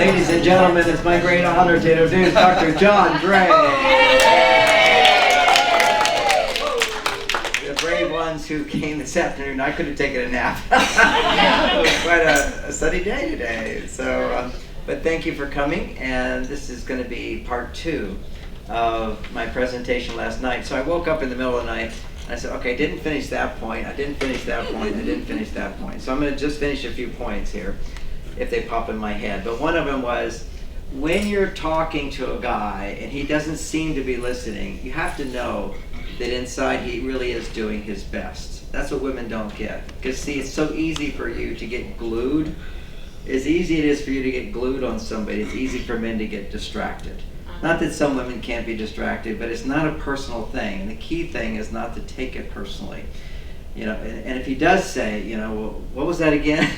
Ladies and gentlemen, it's my great honor to introduce Dr. John Gray. The brave ones who came this afternoon, I could have taken a nap. It was quite a sunny day today. So, but thank you for coming, and this is going to be part 2 of my presentation last night. So I woke up in the middle of the night, and I said, okay, I didn't finish that point, I didn't finish that point, I didn't finish that point. So I'm going to just finish a few points here, if they pop in my head. But one of them was, when you're talking to a guy and he doesn't seem to be listening, you have to know that inside he really is doing his best. That's what women don't get. Because see, it's so easy for you to get glued. As easy it is for you to get glued on somebody, it's easy for men to get distracted. Not that some women can't be distracted, but it's not a personal thing. And the key thing is not to take it personally. You know, and if he does say, you know, well, what was that again?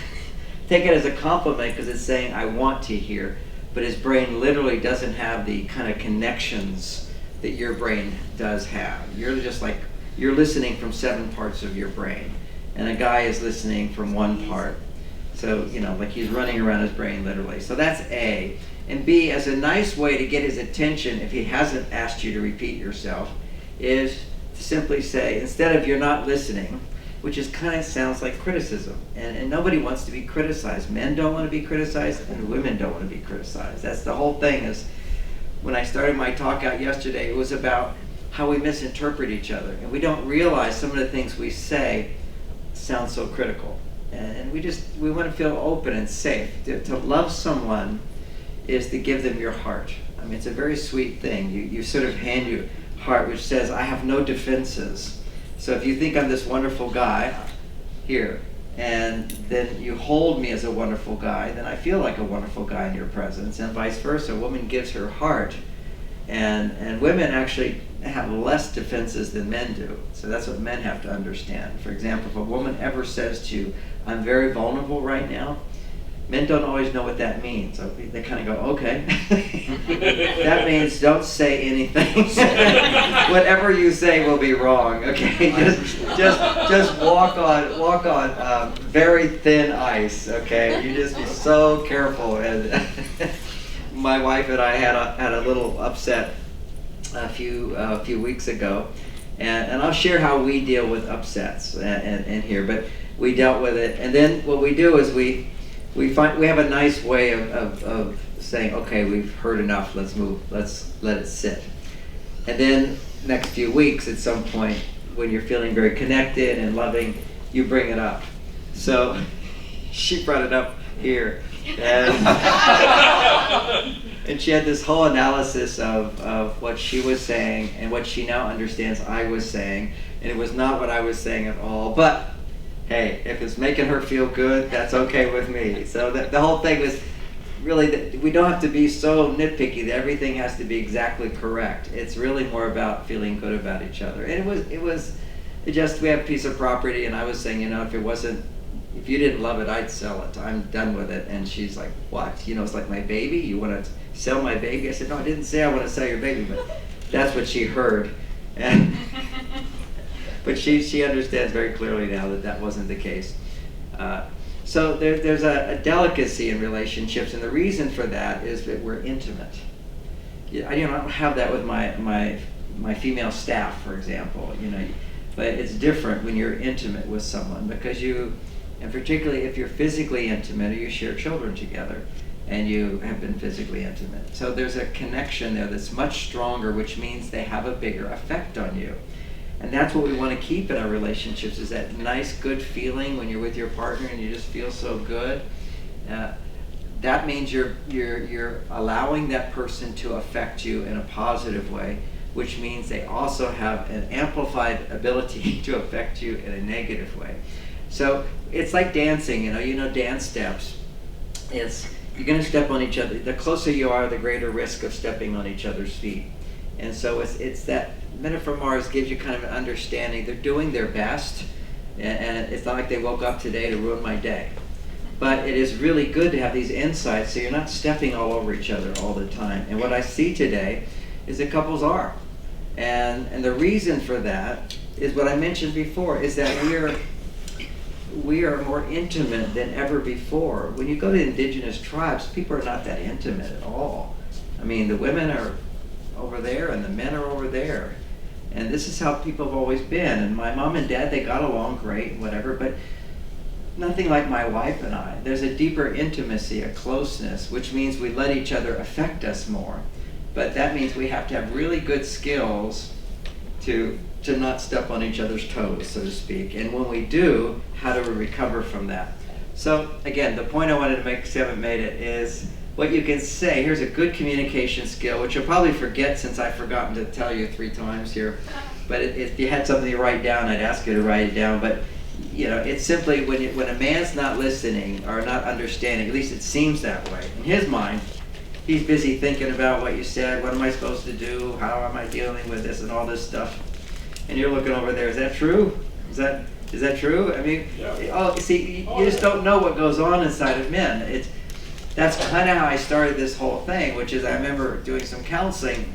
Take it as a compliment, because it's saying, I want to hear. But his brain literally doesn't have the kind of connections that your brain does have. You're just like, you're listening from 7 parts of your brain. And a guy is listening from 1 part. So, you know, like he's running around his brain literally. So that's A. And B, as a nice way to get his attention, if he hasn't asked you to repeat yourself, is to simply say, instead of you're not listening, which is kind of sounds like criticism. And nobody wants to be criticized. Men don't want to be criticized, and women don't want to be criticized. That's the whole thing. Is when I started my talk out yesterday, it was about how we misinterpret each other. And we don't realize some of the things we say sound so critical. And we want to feel open and safe. To love someone is to give them your heart. I mean, it's a very sweet thing. You sort of hand your heart, which says, I have no defenses. So if you think I'm this wonderful guy, here, and then you hold me as a wonderful guy, then I feel like a wonderful guy in your presence, and vice versa. A woman gives her heart, and women actually have less defenses than men do. So that's what men have to understand. For example, if a woman ever says to you, I'm very vulnerable right now, men don't always know what that means. So they kind of go, okay. That means don't say anything. Whatever you say will be wrong. Okay, just walk on very thin ice. Okay, you just be so careful. And my wife and I had a little upset a few weeks ago, and I'll share how we deal with upsets and here. But we dealt with it, and then what we do is we have a nice way of saying, okay, we've heard enough, let's move, let's let it sit. And then next few weeks, at some point, when you're feeling very connected and loving, you bring it up. So she brought it up here, and she had this whole analysis of what she was saying and what she now understands I was saying, and it was not what I was saying at all. But hey, if it's making her feel good, that's okay with me. So the whole thing was really that we don't have to be so nitpicky that everything has to be exactly correct. It's really more about feeling good about each other. And it just, we have a piece of property, and I was saying, you know, if you didn't love it, I'd sell it. I'm done with it. And she's like, what? You know, it's like my baby? You want to sell my baby? I said, no, I didn't say I want to sell your baby, but that's what she heard. And but she understands very clearly now that wasn't the case. So there's a delicacy in relationships, and the reason for that is that we're intimate. I don't have that with my female staff, for example. You know, but it's different when you're intimate with someone, because and particularly if you're physically intimate, or you share children together, and you have been physically intimate. So there's a connection there that's much stronger, which means they have a bigger effect on you. And that's what we want to keep in our relationships, is that nice, good feeling when you're with your partner and you just feel so good. That means you're allowing that person to affect you in a positive way, which means they also have an amplified ability to affect you in a negative way. So it's like dancing, you know dance steps. You're going to step on each other. The closer you are, the greater risk of stepping on each other's feet. And so it's that Men from Mars gives you kind of an understanding. They're doing their best, and it's not like they woke up today to ruin my day. But it is really good to have these insights, so you're not stepping all over each other all the time. And what I see today is that couples are. And the reason for that is what I mentioned before, is that we are more intimate than ever before. When you go to indigenous tribes, people are not that intimate at all. I mean, the women are over there and the men are over there. And this is how people have always been. And my mom and dad, they got along great and whatever, but nothing like my wife and I. There's a deeper intimacy, a closeness, which means we let each other affect us more. But that means we have to have really good skills to not step on each other's toes, so to speak. And when we do, how do we recover from that? So again, the point I wanted to make, because you haven't made it, is what you can say. Here's a good communication skill, which you'll probably forget since I've forgotten to tell you 3 times here. But if you had something to write down, I'd ask you to write it down. But you know, it's simply when a man's not listening or not understanding, at least it seems that way. In his mind, he's busy thinking about what you said, what am I supposed to do, how am I dealing with this and all this stuff. And you're looking over there, is that true? Is that true? I mean, see, you just don't know what goes on inside of men. That's kind of how I started this whole thing, which is I remember doing some counseling,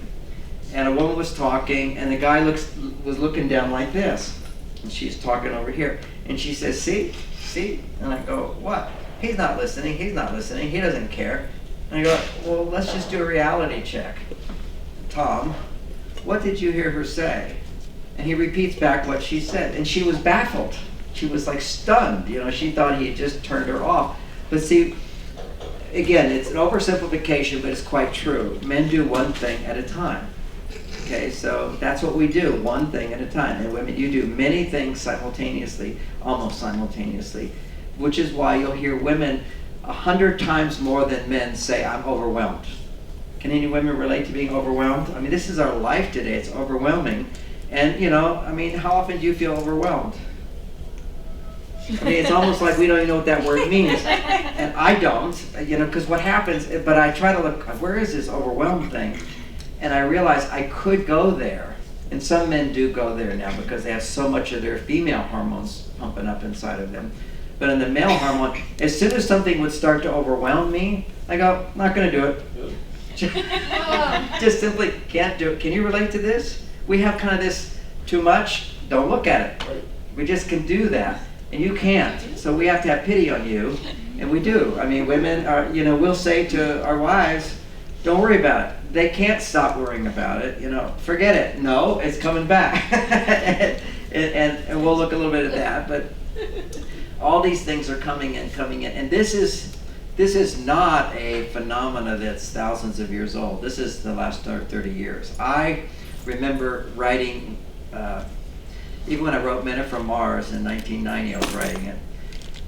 and a woman was talking, and the guy was looking down like this, and she's talking over here, and she says, see? And I go, what? He's not listening, he doesn't care. And I go, well, let's just do a reality check. Tom, what did you hear her say? And he repeats back what she said, and she was baffled. She was like stunned, you know, she thought he had just turned her off. But see, again, it's an oversimplification, but it's quite true. Men do one thing at a time. Okay, so that's what we do, one thing at a time. And women, you do many things simultaneously, almost simultaneously, which is why you'll hear women 100 times more than men say, I'm overwhelmed. Can any women relate to being overwhelmed? I mean, this is our life today, it's overwhelming. And, you know, I mean, how often do you feel overwhelmed? I mean, it's almost like we don't even know what that word means. And I don't, you know, because what happens, but I try to look, where is this overwhelmed thing? And I realize I could go there. And some men do go there now because they have so much of their female hormones pumping up inside of them. But in the male hormone, as soon as something would start to overwhelm me, I go, not going to do it. Just simply can't do it. Can you relate to this? We have kind of this too much, don't look at it. We just can do that, and you can't. So we have to have pity on you, and we do. I mean, women are, you know, we'll say to our wives, don't worry about it. They can't stop worrying about it, you know, forget it. No, it's coming back. and we'll look a little bit at that, but all these things are coming in, and this is not a phenomena that's thousands of years old. This is the last 30 years. I remember writing, even when I wrote Men Are From Mars in 1990, I was writing it,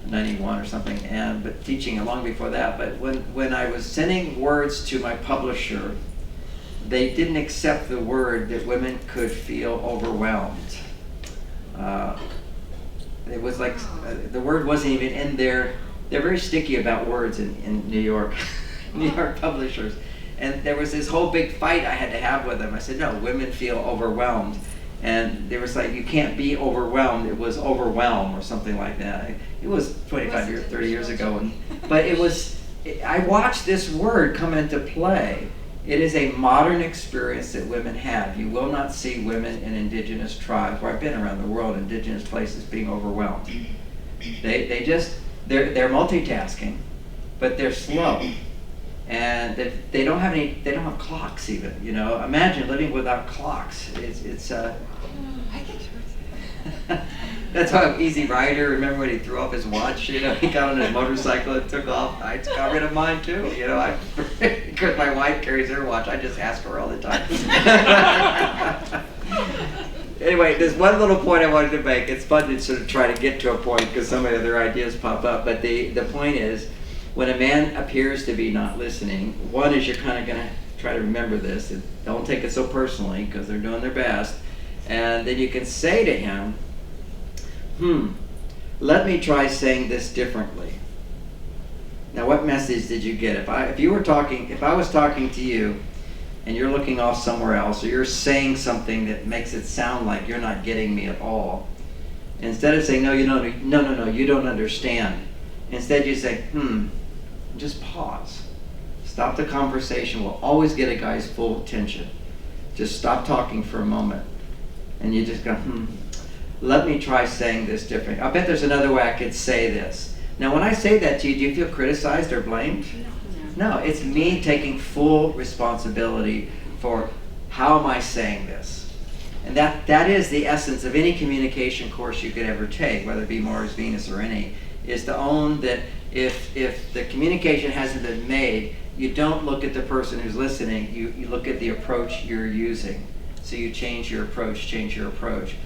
91 or something, but teaching it long before that. But when I was sending words to my publisher, they didn't accept the word that women could feel overwhelmed. It was like, the word wasn't even in there. They're very sticky about words in New York, New York publishers. And there was this whole big fight I had to have with them. I said, no, women feel overwhelmed. And they were like, you can't be overwhelmed. It was overwhelm or something like that. It was 25 years, 30 years ago. But I watched this word come into play. It is a modern experience that women have. You will not see women in indigenous tribes, where I've been around the world, indigenous places, being overwhelmed. They're multitasking, but they're slow. And they don't have clocks even, you know. Imagine living without clocks. I get That's why Easy Rider, remember when he threw off his watch, you know, he got on his motorcycle and took off. I got rid of mine too, you know, because my wife carries her watch, I just ask her all the time. Anyway, there's one little point I wanted to make. It's fun to sort of try to get to a point because some of the other ideas pop up, but the point is, when a man appears to be not listening, one is you're kind of going to try to remember this. And don't take it so personally because they're doing their best. And then you can say to him, let me try saying this differently. Now, what message did you get? If I was talking to you and you're looking off somewhere else, or you're saying something that makes it sound like you're not getting me at all, instead of saying, no, you don't understand. Instead you say, just pause. Stop the conversation. We'll always get a guy's full attention. Just stop talking for a moment. And you just go, let me try saying this different. I bet there's another way I could say this. Now when I say that to you, do you feel criticized or blamed? No, it's me taking full responsibility for how am I saying this. And that is the essence of any communication course you could ever take, whether it be Mars, Venus, or any, is to own that if the communication hasn't been made, you don't look at the person who's listening, you look at the approach you're using. So you change your approach.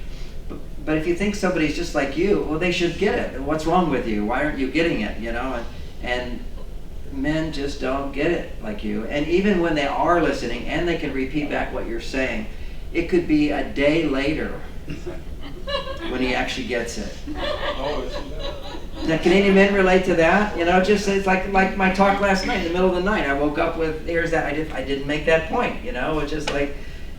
But if you think somebody's just like you, well, they should get it. What's wrong with you? Why aren't you getting it? You know, and men just don't get it like you. And even when they are listening and they can repeat back what you're saying, it could be a day later when he actually gets it. Now, can any men relate to that? You know, just it's like my talk last night in the middle of the night. I woke up with, here's that, I didn't make that point, you know, it's just like,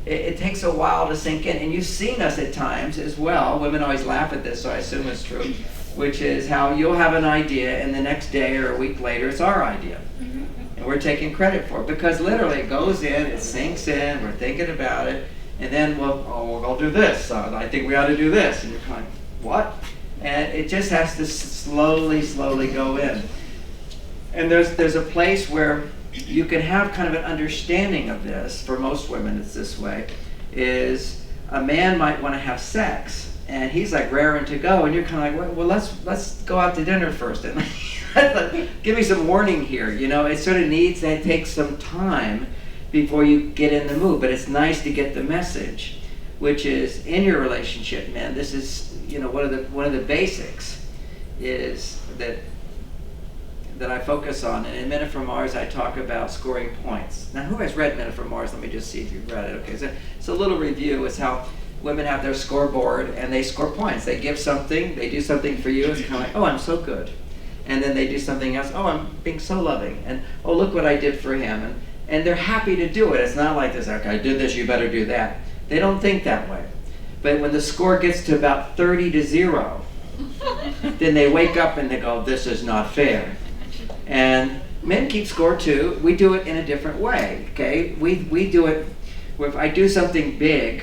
it takes a while to sink in. And you've seen us at times as well. Women always laugh at this, so I assume it's true, which is how you'll have an idea and the next day or a week later it's our idea. And we're taking credit for it because literally it goes in, it sinks in, we're thinking about it, and then we'll do this. I think we ought to do this. And you're kind of, what? And it just has to slowly go in. And there's a place where you can have kind of an understanding of this. For most women it's this way, is a man might want to have sex and he's like raring to go and you're kind of like, well let's go out to dinner first and give me some warning here, you know. It sort of needs to take some time before you get in the mood, but it's nice to get the message, which is in your relationship, man, this is, you know, one of the basics is that I focus on. And in Men from Mars, I talk about scoring points. Now, who has read Men from Mars? Let me just see if you've read it. Okay, so a little review is how women have their scoreboard and they score points. They give something, they do something for you, it's kind of like, oh, I'm so good. And then they do something else, oh, I'm being so loving. And oh, look what I did for him. And they're happy to do it. It's not like this, okay, I did this, you better do that. They don't think that way. But when the score gets to about 30-0, then they wake up and they go, this is not fair. And men keep score too. We do it in a different way, okay? We do it where if I do something big,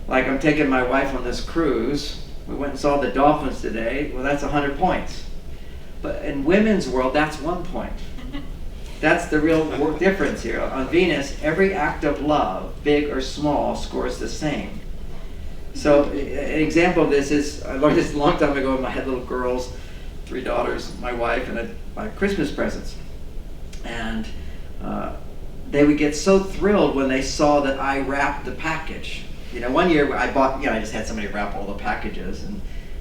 like I'm taking my wife on this cruise, we went and saw the dolphins today, well, that's 100 points. But in women's world, that's 1 point. That's the real difference here. On Venus, every act of love, big or small, scores the same. So an example of this is, I learned this a long time ago when I had little girls, 3 daughters, my wife, and my Christmas presents. And they would get so thrilled when they saw that I wrapped the package. You know, one year I bought, I just had somebody wrap all the packages.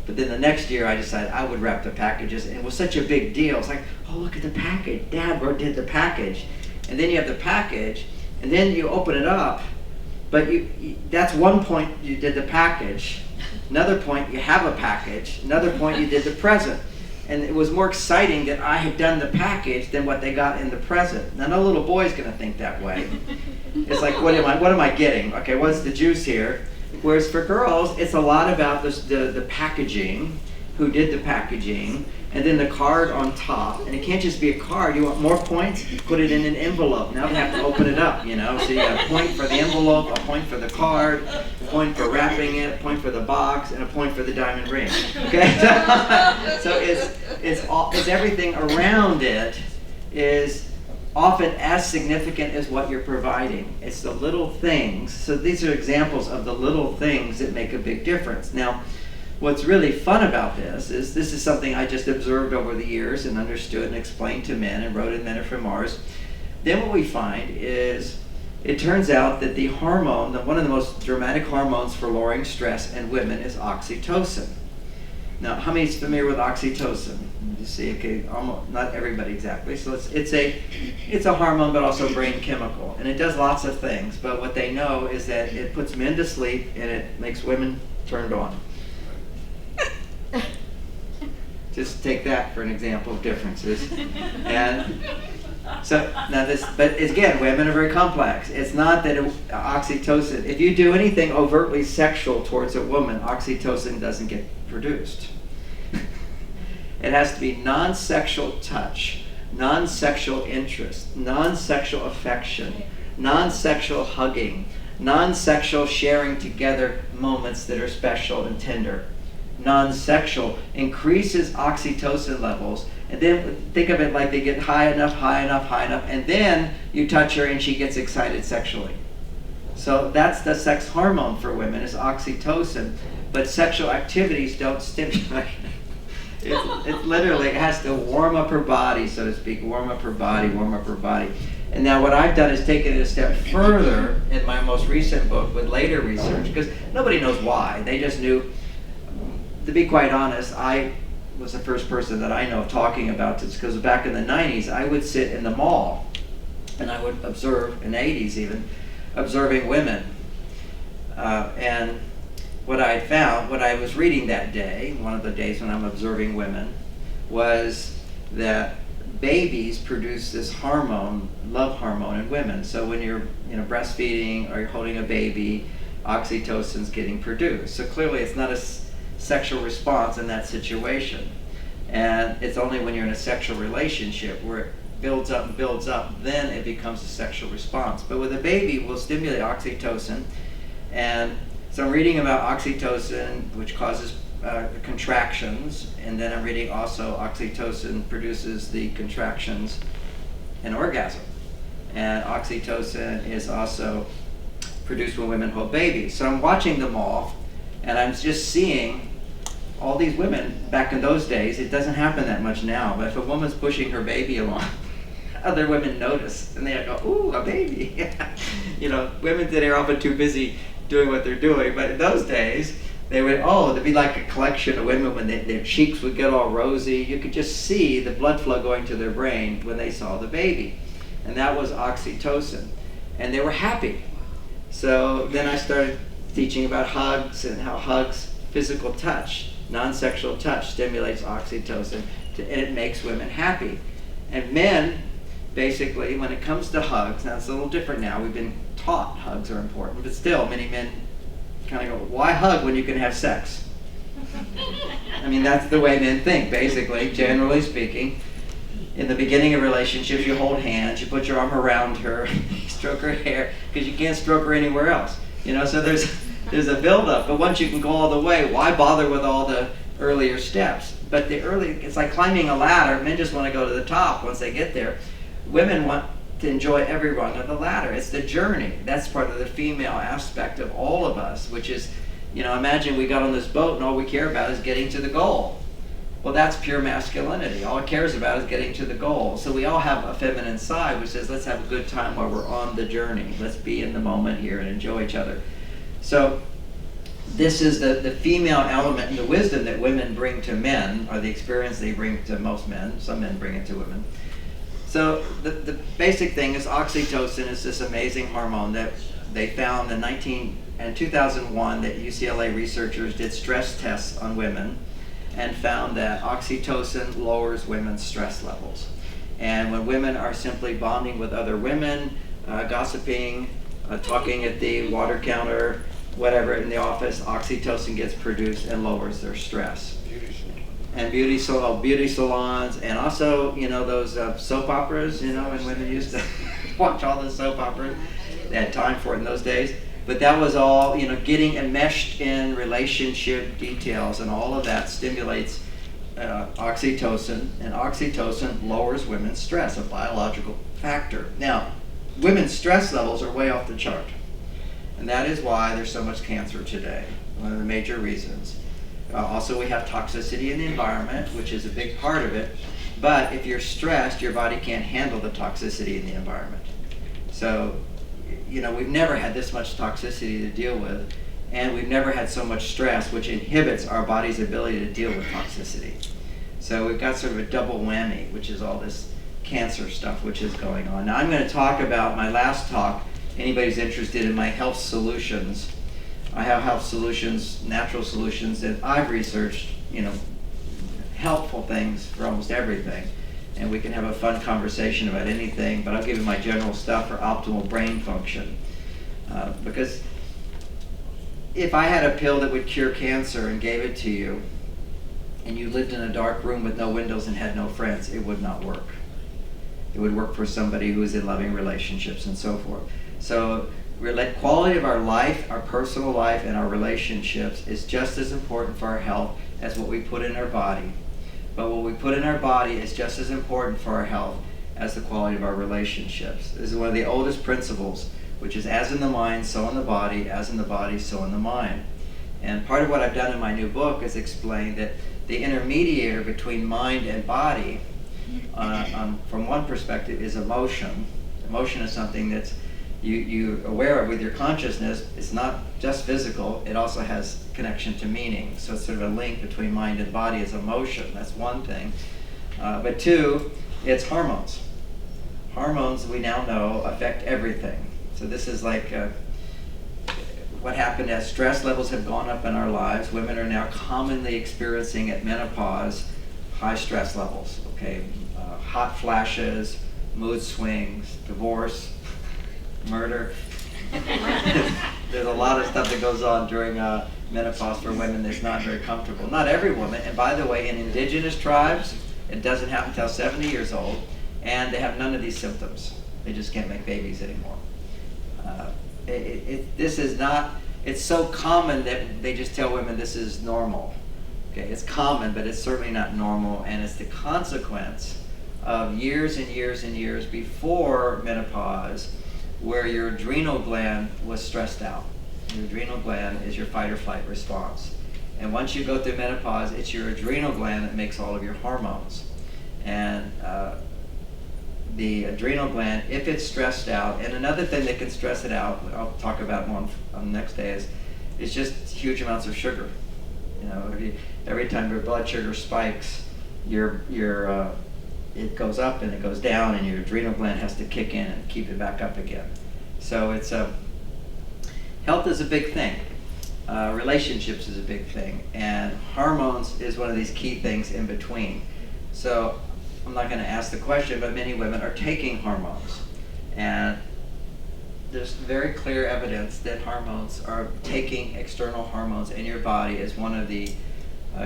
But then the next year I decided I would wrap the packages, and it was such a big deal. It's like, oh, look at the package. Dad did the package. And then you have the package, and then you open it up, but that's 1 point you did the package. Another point you have a package. Another point you did the present. And it was more exciting that I had done the package than what they got in the present. Now, no little boy's going to think that way. It's like, what am I getting? Okay, what's the juice here? Whereas for girls, it's a lot about the packaging, who did the packaging, and then the card on top. And it can't just be a card. You want more points? Put it in an envelope. Now they have to open it up, you know. So you got a point for the envelope, a point for the card, a point for wrapping it, a point for the box, and a point for the diamond ring. Okay, so it's everything around it is often as significant as what you're providing. It's the little things. So these are examples of the little things that make a big difference. Now, what's really fun about this is something I just observed over the years and understood and explained to men and wrote in Men from Mars. Then what we find is it turns out that the hormone, one of the most dramatic hormones for lowering stress in women is oxytocin. Now, how many is familiar with oxytocin? You see, okay, almost not everybody exactly. So it's a hormone, but also brain chemical, and it does lots of things. But what they know is that it puts men to sleep and it makes women turned on. Just take that for an example of differences. And so now but again, women are very complex. It's not that oxytocin, if you do anything overtly sexual towards a woman, oxytocin doesn't get produced. It has to be non-sexual touch, non-sexual interest, non-sexual affection, non-sexual hugging, Non-sexual sharing together moments that are special and tender. Non-sexual increases oxytocin levels, and then think of it like they get high enough, and then you touch her and she gets excited sexually. So that's the sex hormone for women, is oxytocin, but sexual activities don't stimulate. It literally has to warm up her body, so to speak, warm up her body. And now what I've done is taken it a step further in my most recent book with later research, because nobody knows why. They just knew. To be quite honest, I was the first person that I know of talking about this, because back in the 90s, I would sit in the mall and I would observe, in the 80s even, observing women. And what I had found, what I was reading that day, one of the days when I'm observing women, was that babies produce this hormone, love hormone in women. So when you're breastfeeding or you're holding a baby, oxytocin's getting produced. So clearly it's not a sexual response in that situation. And it's only when you're in a sexual relationship where it builds up, then it becomes a sexual response. But with a baby, we'll stimulate oxytocin. And so I'm reading about oxytocin, which causes contractions, and then I'm reading also oxytocin produces the contractions in orgasm. And oxytocin is also produced when women hold babies. So I'm watching them all, and I'm just seeing all these women. Back in those days, it doesn't happen that much now, but if a woman's pushing her baby along, other women notice, and they go, ooh, a baby. Women today are often too busy doing what they're doing, but in those days, they would, there'd be like a collection of women when their cheeks would get all rosy. You could just see the blood flow going to their brain when they saw the baby. And that was oxytocin. And they were happy. So then I started teaching about hugs and how hugs, physical touch, non-sexual touch stimulates oxytocin, and it makes women happy. And men, basically, when it comes to hugs, now it's a little different now. We've been taught hugs are important, but still many men kind of go, why hug when you can have sex? I mean, that's the way men think, basically, generally speaking. In the beginning of relationships, you hold hands, you put your arm around her, you stroke her hair, because you can't stroke her anywhere else. So there's a build-up, but once you can go all the way, why bother with all the earlier steps? But it's like climbing a ladder. Men just want to go to the top once they get there. Women want to enjoy every rung of the ladder. It's the journey. That's part of the female aspect of all of us, which is, imagine we got on this boat and all we care about is getting to the goal. Well, that's pure masculinity. All it cares about is getting to the goal. So we all have a feminine side which says, let's have a good time while we're on the journey. Let's be in the moment here and enjoy each other. So this is the female element and the wisdom that women bring to men, or the experience they bring to most men. Some men bring it to women. So the basic thing is oxytocin is this amazing hormone that they found in 2001 that UCLA researchers did stress tests on women and found that oxytocin lowers women's stress levels. And when women are simply bonding with other women, gossiping, talking at the water counter, whatever in the office, oxytocin gets produced and lowers their stress. And beauty salons, and also, those soap operas, when women used to watch all the soap operas. They had time for it in those days. But that was all, getting enmeshed in relationship details, and all of that stimulates oxytocin, and oxytocin lowers women's stress, a biological factor. Now, women's stress levels are way off the chart, and that is why there's so much cancer today, one of the major reasons. Also, we have toxicity in the environment, which is a big part of it, but if you're stressed, your body can't handle the toxicity in the environment. So, we've never had this much toxicity to deal with, and we've never had so much stress, which inhibits our body's ability to deal with toxicity. So we've got sort of a double whammy, which is all this cancer stuff which is going on. Now I'm going to talk about my last talk. Anybody's interested in my health solutions, I have health solutions, natural solutions that I've researched, helpful things for almost everything. And we can have a fun conversation about anything, but I'll give you my general stuff for optimal brain function. Because if I had a pill that would cure cancer and gave it to you, and you lived in a dark room with no windows and had no friends, it would not work. It would work for somebody who is in loving relationships and so forth. So Quality of our life, our personal life, and our relationships is just as important for our health as what we put in our body. But what we put in our body is just as important for our health as the quality of our relationships. This is one of the oldest principles, which is as in the mind, so in the body, as in the body, so in the mind. And part of what I've done in my new book is explain that the intermediary between mind and body, from one perspective, is emotion. Emotion is something that's you're aware of with your consciousness. It's not just physical, it also has connection to meaning. So it's sort of a link between mind and body is emotion. That's one thing. But two, it's hormones. Hormones, we now know, affect everything. So this is like what happened as stress levels have gone up in our lives. Women are now commonly experiencing at menopause high stress levels. Okay, hot flashes, mood swings, divorce, murder. There's a lot of stuff that goes on during menopause for women that's not very comfortable. Not every woman, and by the way, in indigenous tribes, it doesn't happen until 70 years old, and they have none of these symptoms. They just can't make babies anymore. This is not, it's so common that they just tell women this is normal. Okay, it's common, but it's certainly not normal, and it's the consequence of years and years and years before menopause where your adrenal gland was stressed out. Your adrenal gland is your fight or flight response. And once you go through menopause, it's your adrenal gland that makes all of your hormones. And the adrenal gland, if it's stressed out, and another thing that can stress it out, I'll talk about more on the next day, is just huge amounts of sugar. You know, every time your blood sugar spikes, it goes up and it goes down, and your adrenal gland has to kick in and keep it back up again. So it's health is a big thing. Relationships is a big thing, and hormones is one of these key things in between. So I'm not going to ask the question, but many women are taking hormones, and there's very clear evidence that hormones are taking external hormones in your body is one of the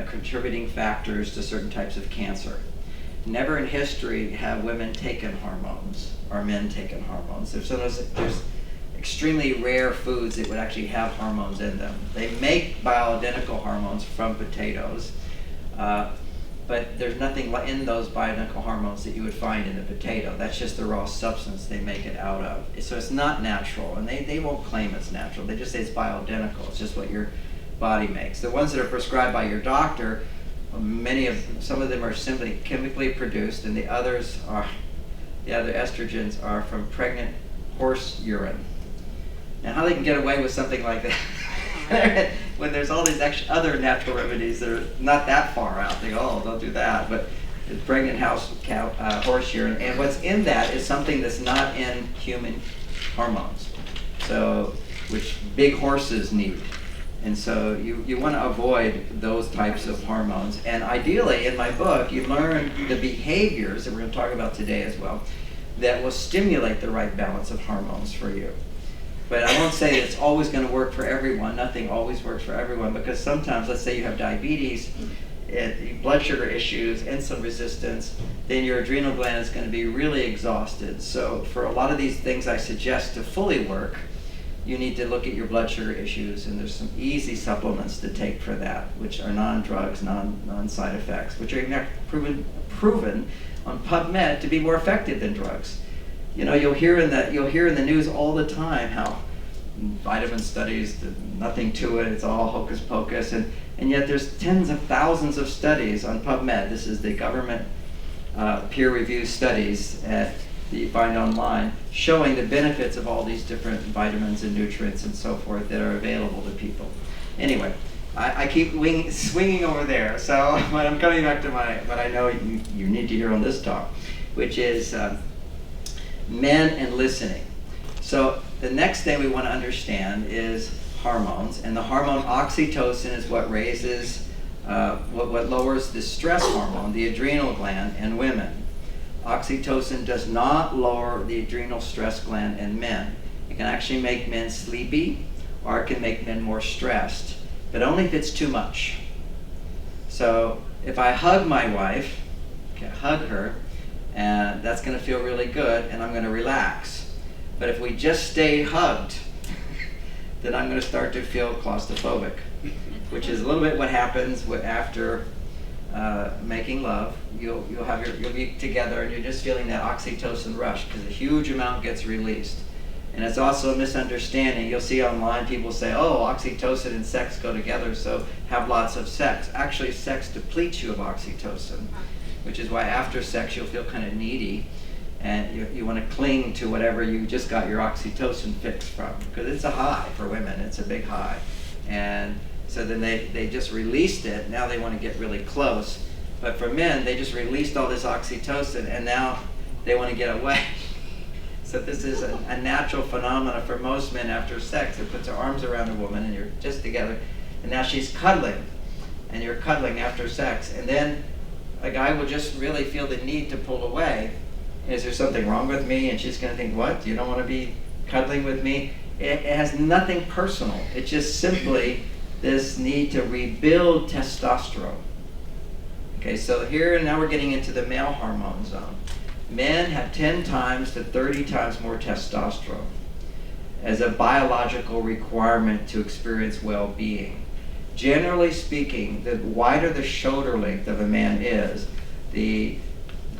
contributing factors to certain types of cancer. Never in history have women taken hormones or men taken hormones. There's extremely rare foods that would actually have hormones in them. They make bioidentical hormones from potatoes, but there's nothing in those bioidentical hormones that you would find in a potato. That's just the raw substance they make it out of. So it's not natural, and they won't claim it's natural. They just say it's bioidentical. It's just what your body makes. The ones that are prescribed by your doctor, some of them are simply chemically produced, and the other estrogens are from pregnant horse urine. Now, how they can get away with something like that when there's all these other natural remedies that are not that far out? They go, oh, don't do that. But it's pregnant horse urine, and what's in that is something that's not in human hormones, so which big horses need. And so you want to avoid those types of hormones. And ideally, in my book, you learn the behaviors that we're going to talk about today as well that will stimulate the right balance of hormones for you. But I won't say that it's always going to work for everyone. Nothing always works for everyone, because sometimes, let's say you have diabetes, blood sugar issues, insulin resistance, then your adrenal gland is going to be really exhausted. So for a lot of these things I suggest to fully work, you need to look at your blood sugar issues, and there's some easy supplements to take for that, which are non-drugs, non-side effects, which are proven on PubMed to be more effective than drugs. You know, you'll hear in the news all the time how vitamin studies, nothing to it, it's all hocus pocus, and yet there's tens of thousands of studies on PubMed. This is the government peer-reviewed studies that you find online, showing the benefits of all these different vitamins and nutrients and so forth that are available to people. Anyway, I keep swinging over there, so but I'm coming back to what I know you need to hear on this talk, which is men and listening. So the next thing we want to understand is hormones, and the hormone oxytocin is what raises, what lowers the stress hormone, the adrenal gland, in women. Oxytocin does not lower the adrenal stress gland in men. It can actually make men sleepy, or it can make men more stressed, but only if it's too much. So if I hug my wife, hug her, and that's going to feel really good, and I'm going to relax. But if we just stay hugged then I'm going to start to feel claustrophobic, which is a little bit what happens after making love. You'll be together and you're just feeling that oxytocin rush because a huge amount gets released. And it's also a misunderstanding. You'll see online people say, oh, oxytocin and sex go together, so have lots of sex. Actually, sex depletes you of oxytocin, which is why after sex you'll feel kind of needy and you want to cling to whatever you just got your oxytocin fix from, because it's a high for women. It's a big high. And so then they just released it. Now they want to get really close. But for men, they just released all this oxytocin and now they want to get away. So this is a natural phenomenon for most men after sex. It puts her arms around a woman and you're just together. And now she's cuddling. And you're cuddling after sex. And then a guy will just really feel the need to pull away. Is there something wrong with me? And she's going to think, what? You don't want to be cuddling with me? It has nothing personal. It's just simply this need to rebuild testosterone. Okay, so here now we're getting into the male hormone zone. Men have 10 times to 30 times more testosterone as a biological requirement to experience well-being. Generally speaking, the wider the shoulder length of a man is, the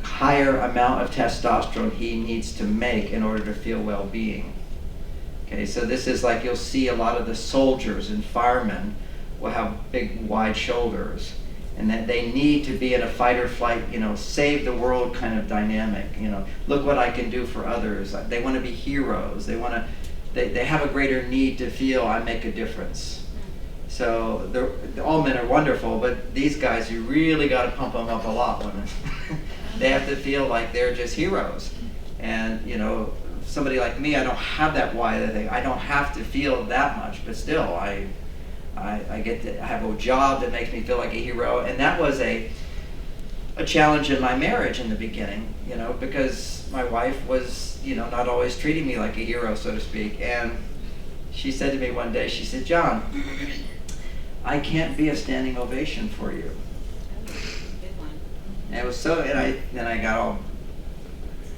higher amount of testosterone he needs to make in order to feel well-being. Okay, so this is like you'll see a lot of the soldiers and firemen will have big, wide shoulders, and that they need to be in a fight or flight, save the world kind of dynamic. Look what I can do for others. They want to be heroes. They have a greater need to feel I make a difference. So all men are wonderful, but these guys, you really got to pump them up a lot, women. They have to feel like they're just heroes. And somebody like me, I don't have that wide thing. I don't have to feel that much, but still, I get to have a job that makes me feel like a hero. And that was a challenge in my marriage in the beginning, because my wife was, not always treating me like a hero, so to speak. And she said to me one day, she said, John, I can't be a standing ovation for you. And it was so, then I got all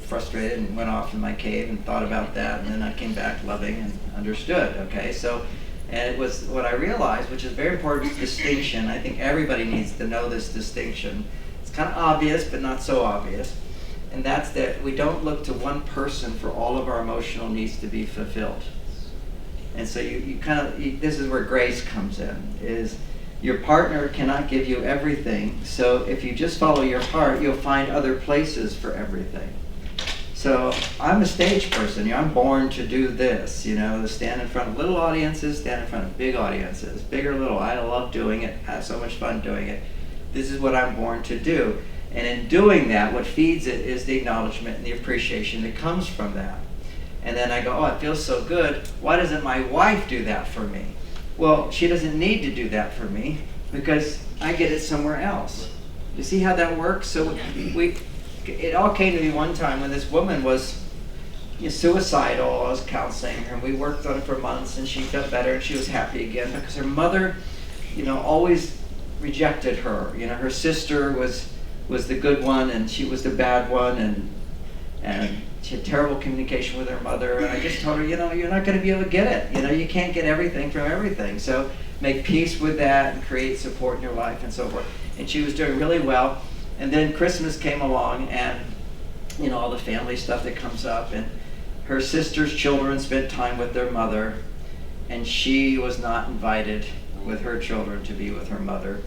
frustrated and went off in my cave and thought about that, and then I came back loving and understood, okay? So, and it was what I realized, which is a very important distinction. I think everybody needs to know this distinction. It's kind of obvious, but not so obvious. And that's that we don't look to one person for all of our emotional needs to be fulfilled. And so this is where grace comes in, is your partner cannot give you everything. So if you just follow your heart, you'll find other places for everything. So I'm a stage person. I'm born to do this, to stand in front of little audiences, stand in front of big audiences, big or little. I love doing it, have so much fun doing it. This is what I'm born to do. And in doing that, what feeds it is the acknowledgement and the appreciation that comes from that. And then I go, oh, it feels so good. Why doesn't my wife do that for me? Well, she doesn't need to do that for me because I get it somewhere else. You see how that works? So it all came to me one time when this woman was suicidal. I was counseling her, and we worked on it for months, and she felt better, and she was happy again because her mother, always rejected her. Her sister was the good one, and she was the bad one, and she had terrible communication with her mother. And I just told her, you're not going to be able to get it. You can't get everything from everything. So make peace with that and create support in your life and so forth. And she was doing really well. And then Christmas came along, and all the family stuff that comes up, and her sister's children spent time with their mother, and she was not invited with her children to be with her mother.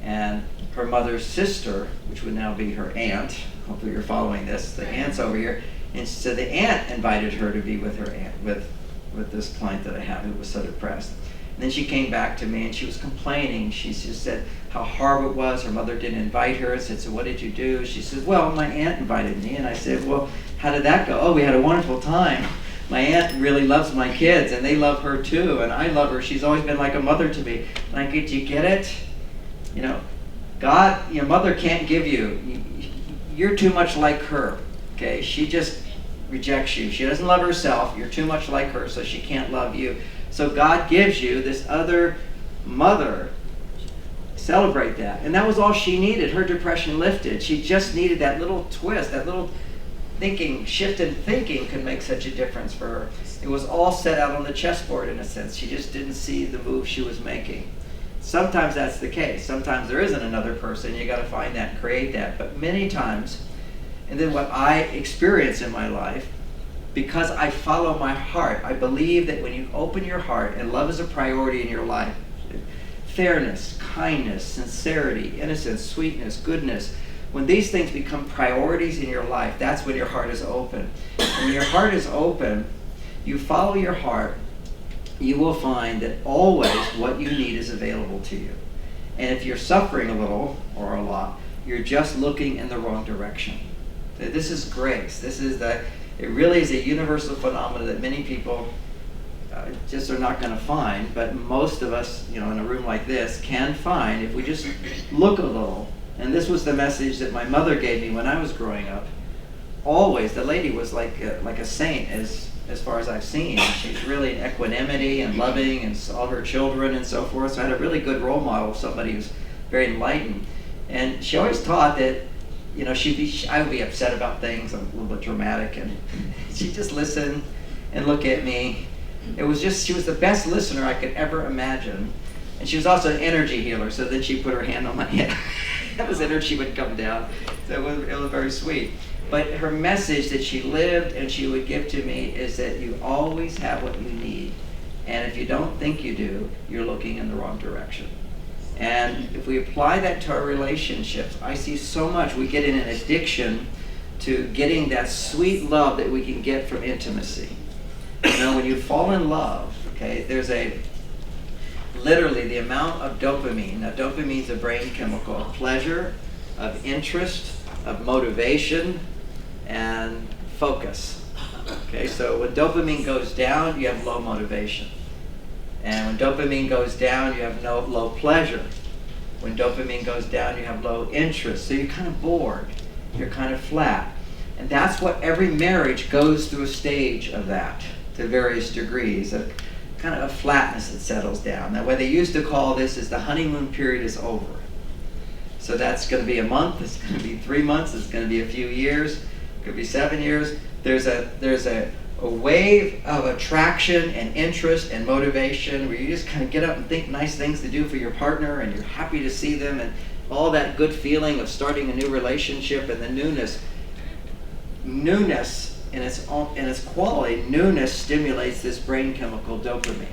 And her mother's sister, which would now be her aunt, hopefully you're following this, the aunt's over here, and so the aunt invited her to be with her aunt, with this client that I have who was so depressed. And then she came back to me and she was complaining. She just said how hard it was. Her mother didn't invite her. I said, so what did you do? She said, well, my aunt invited me. And I said, well, how did that go? Oh, we had a wonderful time. My aunt really loves my kids, and they love her too, and I love her. She's always been like a mother to me. And I go, do you get it? God, your mother can't give you. You're too much like her, okay? She just rejects you. She doesn't love herself. You're too much like her, so she can't love you. So God gives you this other mother. Celebrate that. And that was all she needed. Her depression lifted. She just needed that little twist, that little shift in thinking could make such a difference for her. It was all set out on the chessboard in a sense. She just didn't see the move she was making. Sometimes that's the case. Sometimes there isn't another person. You got to find that and create that. But many times, and then what I experience in my life, because I follow my heart, I believe that when you open your heart, and love is a priority in your life, fairness, kindness, sincerity, innocence, sweetness, goodness, when these things become priorities in your life, that's when your heart is open. And when your heart is open, you follow your heart, you will find that always what you need is available to you. And if you're suffering a little or a lot, you're just looking in the wrong direction. This is grace. It really is a universal phenomenon that many people just are not going to find, but most of us, in a room like this can find if we just look a little. And this was the message that my mother gave me when I was growing up. Always, the lady was like a saint as far as I've seen. She's really in equanimity and loving and all her children and so forth. So I had a really good role model of somebody who's very enlightened. And she always taught that, I would be upset about things. I'm a little bit dramatic, and she'd just listen and look at me. She was the best listener I could ever imagine. And she was also an energy healer, so then she put her hand on my head. That was energy would come down. So it was very sweet. But her message that she lived and she would give to me is that you always have what you need. And if you don't think you do, you're looking in the wrong direction. And if we apply that to our relationships, I see so much. We get in an addiction to getting that sweet love that we can get from intimacy. When you fall in love, okay, there's literally the amount of dopamine. Now, dopamine is a brain chemical of pleasure, of interest, of motivation, and focus. Okay, so when dopamine goes down, you have low motivation. And when dopamine goes down, you have low pleasure. When dopamine goes down, you have low interest. So you're kind of bored. You're kind of flat. And that's what every marriage goes through a stage of that to various degrees, of kind of a flatness that settles down. Now, what they used to call this is the honeymoon period is over. So that's going to be a month, it's going to be 3 months, it's going to be a few years, it could be 7 years. There's a wave of attraction and interest and motivation where you just kind of get up and think nice things to do for your partner, and you're happy to see them, and all that good feeling of starting a new relationship, and the newness in its quality, newness stimulates this brain chemical dopamine.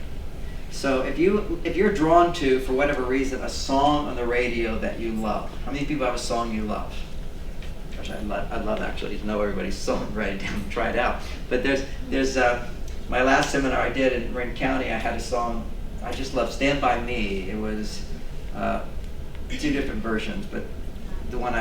So if you're drawn to, for whatever reason, a song on the radio that you love, how many people have a song you love? Gosh, I'd love actually to know everybody's song, write it down and try it out. But there's my last seminar I did in Marin County, I had a song I just love, Stand By Me. It was 2 different versions, but the one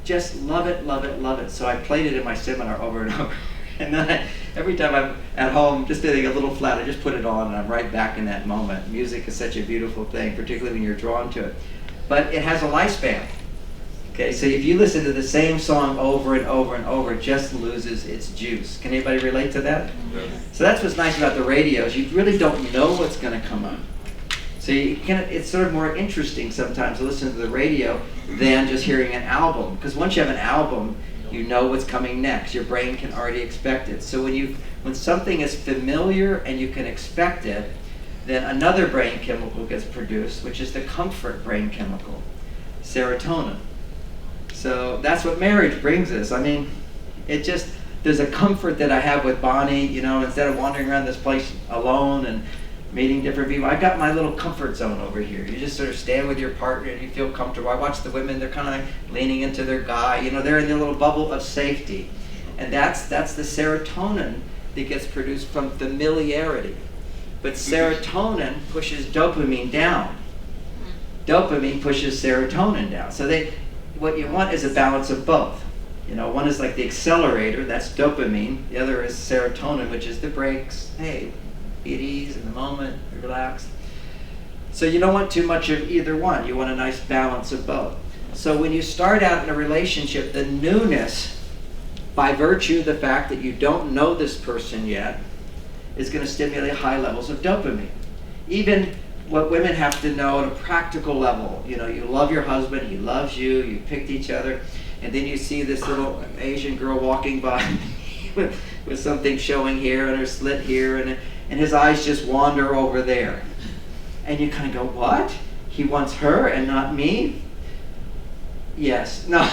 just love it, love it, love it. So I played it in my seminar over and over. And then every time I'm at home, just feeling a little flat, I just put it on and I'm right back in that moment. Music is such a beautiful thing, particularly when you're drawn to it. But it has a lifespan. Okay, so if you listen to the same song over and over and over, it just loses its juice. Can anybody relate to that? Yes. So that's what's nice about the radios. You really don't know what's going to come up. So it's sort of more interesting sometimes to listen to the radio than just hearing an album. Because once you have an album, you know what's coming next. Your brain can already expect it. So when something is familiar and you can expect it, then another brain chemical gets produced, which is the comfort brain chemical, serotonin. So that's what marriage brings us. I mean, there's a comfort that I have with Bonnie, instead of wandering around this place alone and meeting different people. I got my little comfort zone over here. You just sort of stand with your partner and you feel comfortable. I watch the women, they're kind of like leaning into their guy. They're in their little bubble of safety. And that's the serotonin that gets produced from familiarity. But serotonin pushes dopamine down. Dopamine pushes serotonin down. So what you want is a balance of both. One is like the accelerator, that's dopamine. The other is serotonin, which is the brakes. Hey, be at ease in the moment, relax. So you don't want too much of either one. You want a nice balance of both. So when you start out in a relationship, the newness, by virtue of the fact that you don't know this person yet, is going to stimulate high levels of dopamine. Even what women have to know at a practical level, you love your husband, he loves you, you picked each other. and then you see this little Asian girl walking by with something showing here and her slit here, and his eyes just wander over there. And you kind of go, what? He wants her and not me? Yes. No. In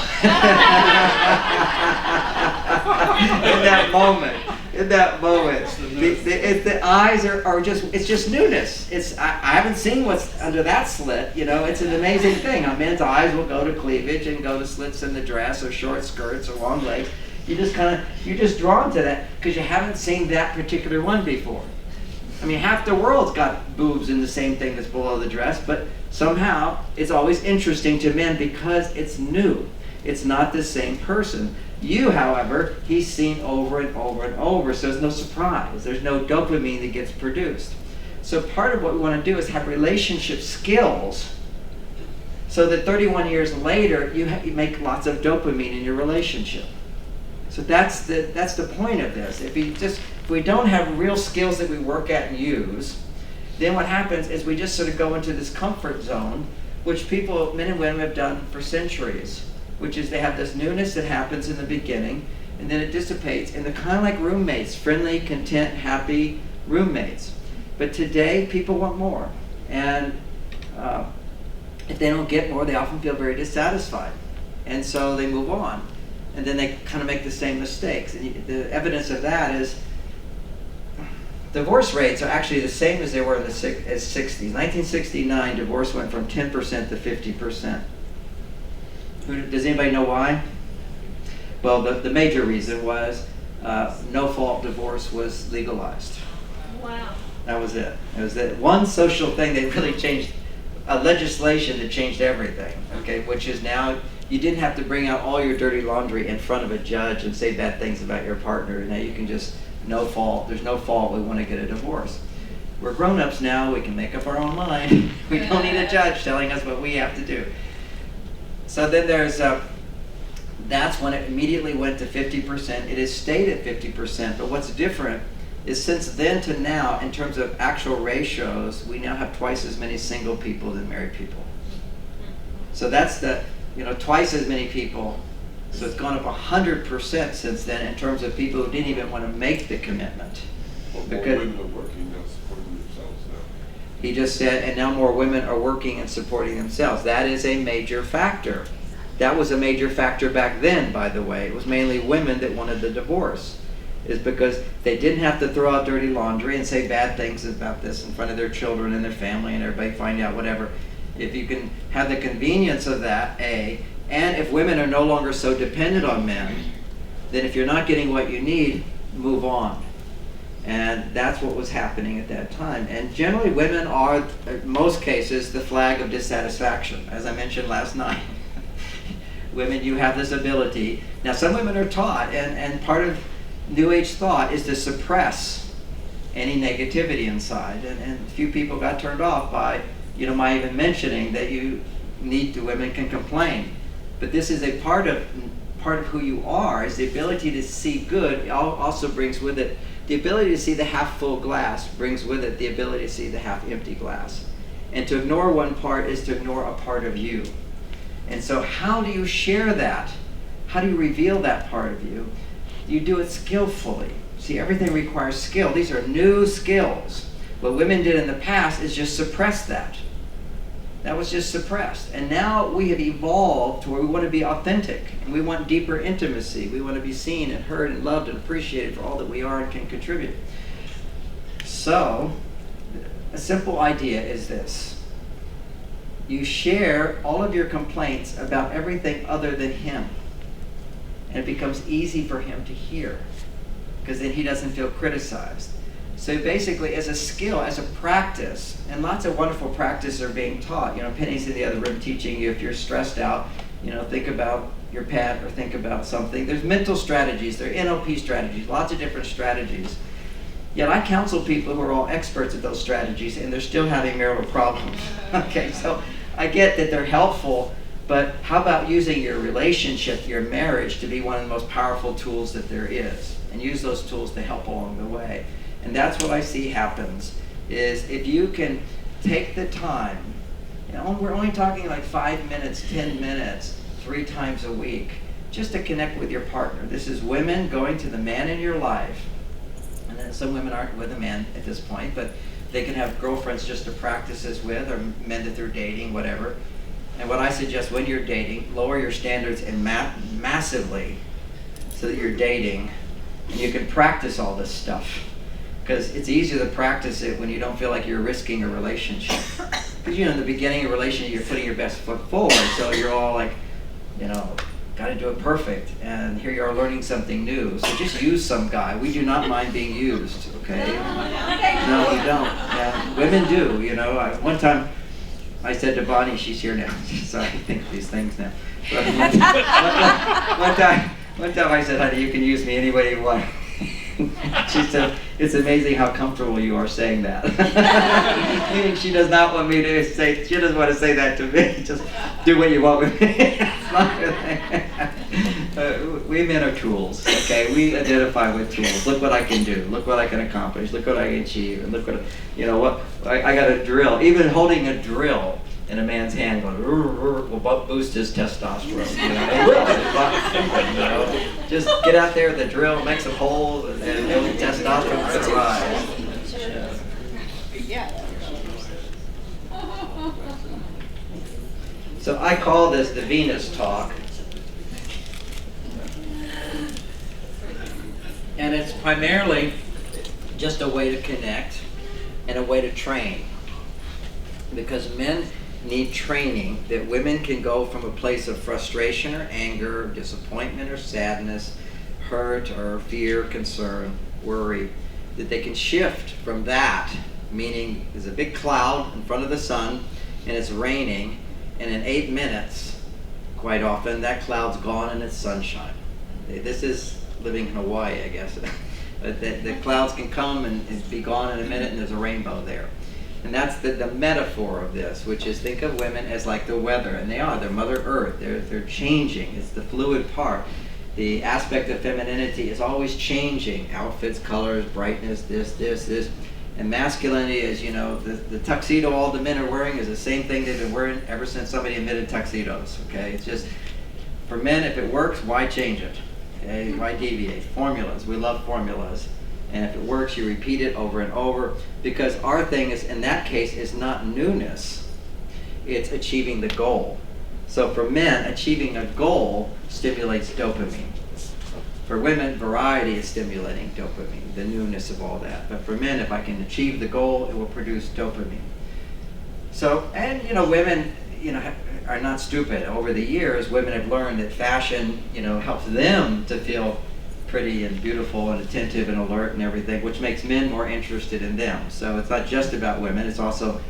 that moment, the eyes are just, it's just newness. I haven't seen what's under that slit, it's an amazing thing. A man's eyes will go to cleavage and go to slits in the dress or short skirts or long legs. You're just drawn to that because you haven't seen that particular one before. I mean, half the world's got boobs in the same thing that's below the dress, but somehow it's always interesting to men because it's new. It's not the same person. You, however, he's seen over and over and over, so there's no surprise. There's no dopamine that gets produced. So part of what we want to do is have relationship skills so that 31 years later, you make lots of dopamine in your relationship. So that's the point of this. If we don't have real skills that we work at and use, then what happens is we just sort of go into this comfort zone, which people, men and women, have done for centuries, which is they have this newness that happens in the beginning, and then it dissipates, and they're kind of like roommates, friendly, content, happy roommates. But today, people want more, and if they don't get more, they often feel very dissatisfied, and so they move on, and then they kind of make the same mistakes. And the evidence of that is divorce rates are actually the same as they were in the 60s. 1969, divorce went from 10% to 50%. Does anybody know why? Well, the major reason was no-fault divorce was legalized. Wow. That was it. It was that one social thing that really changed, legislation that changed everything, okay, which is now you didn't have to bring out all your dirty laundry in front of a judge and say bad things about your partner. Now you can just, no fault, there's no fault, we want to get a divorce. We're grown-ups now, we can make up our own mind. We don't need a judge telling us what we have to do. So then there's, that's when it immediately went to 50%. It has stayed at 50%, but what's different is since then to now, in terms of actual ratios, we now have twice as many single people than married people. So that's twice as many people. So it's gone up 100% since then in terms of people who didn't even want to make the commitment. Well, more women are working now, supporting themselves now. He just said, and now more women are working and supporting themselves. That is a major factor. That was a major factor back then, by the way. It was mainly women that wanted the divorce. Is because they didn't have to throw out dirty laundry and say bad things about this in front of their children and their family and everybody find out whatever. If you can have the convenience of that, and if women are no longer so dependent on men, then if you're not getting what you need, move on. And that's what was happening at that time. And generally women are, in most cases, the flag of dissatisfaction. As I mentioned last night, women, you have this ability. Now some women are taught, and part of New Age thought is to suppress any negativity inside. And a few people got turned off by, my even mentioning that you need to, women can complain. But this is a part of who you are, is the ability to see good also brings with it the ability to see the half full glass, brings with it the ability to see the half empty glass. And to ignore one part is to ignore a part of you. And so how do you share that? How do you reveal that part of you? You do it skillfully. See, everything requires skill. These are new skills. What women did in the past is just suppress that. That was just suppressed. And now we have evolved to where we want to be authentic, and we want deeper intimacy. We want to be seen and heard and loved and appreciated for all that we are and can contribute. So, a simple idea is this. You share all of your complaints about everything other than him. And it becomes easy for him to hear, because then he doesn't feel criticized. So basically, as a skill, as a practice, and lots of wonderful practices are being taught. Penny's in the other room teaching you if you're stressed out, think about your pet or think about something. There's mental strategies, there are NLP strategies, lots of different strategies. Yet I counsel people who are all experts at those strategies, and they're still having marital problems. Okay, so I get that they're helpful, but how about using your relationship, your marriage, to be one of the most powerful tools that there is, and use those tools to help along the way. And that's what I see happens, is if you can take the time, we're only talking like 5 minutes, 10 minutes, 3 times a week, just to connect with your partner. This is women going to the man in your life. And then some women aren't with a man at this point, but they can have girlfriends just to practice this with, or men that they're dating, whatever. And what I suggest when you're dating, lower your standards and massively so that you're dating and you can practice all this stuff. Because it's easier to practice it when you don't feel like you're risking a relationship. Because in the beginning of a relationship, you're putting your best foot forward, so you're all like, got to do it perfect. And here you are learning something new. So just use some guy. We do not mind being used, okay? No, we don't. Yeah, women do, One time, I said to Bonnie, she's here now, so I think of these things now. But one time I said, honey, you can use me any way you want. She said, it's amazing how comfortable you are saying that. Meaning she does not want me to say, she doesn't want to say that to me. Just do what you want with me. It's not really. We men are tools, okay? We identify with tools. Look what I can do. Look what I can accomplish. Look what I can achieve. And look what, I got a drill. Even holding a drill in a man's hand going, will boost his testosterone. Just get out there with the drill, make some holes, and the testosterone could rise. Yeah. So I call this the Venus talk. And it's primarily just a way to connect and a way to train. Because men need training that women can go from a place of frustration or anger, disappointment or sadness, hurt or fear, concern, worry, that they can shift from that, meaning there's a big cloud in front of the sun and it's raining, and in 8 minutes, quite often, that cloud's gone and it's sunshine. This is living in Hawaii, I guess. But the clouds can come and be gone in a minute and there's a rainbow there. And that's the metaphor of this, which is think of women as like the weather, and they're Mother Earth. They're changing. It's the fluid part. The aspect of femininity is always changing. Outfits, colors, brightness, this. And masculinity is, the tuxedo all the men are wearing is the same thing they've been wearing ever since somebody invented tuxedos, okay? It's just, for men, if it works, why change it? Okay, why deviate? Formulas, we love formulas. And if it works, you repeat it over and over, because our thing is, in that case, is not newness. It's achieving the goal. So for men, achieving a goal stimulates dopamine. For women, variety is stimulating dopamine, the newness of all that. But for men, if I can achieve the goal, it will produce dopamine. So, and women, are not stupid. Over the years, women have learned that fashion, helps them to feel pretty and beautiful and attentive and alert and everything, which makes men more interested in them. So it's not just about women, it's also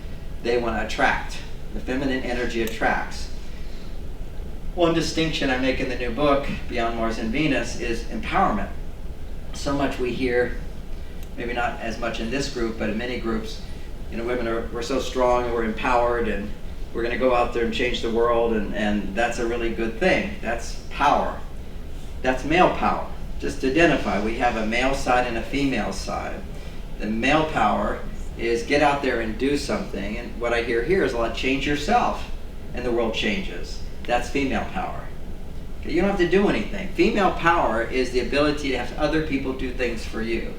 they want to attract. The feminine energy attracts. One distinction I make in the new book, Beyond Mars and Venus, is empowerment. So much we hear, maybe not as much in this group, but in many groups, women we're so strong and we're empowered and we're going to go out there and change the world, and that's a really good thing. That's power. That's male power. Just to identify, we have a male side and a female side. The male power is get out there and do something, and what I hear here is a lot, change yourself, and the world changes. That's female power. You don't have to do anything. Female power is the ability to have other people do things for you.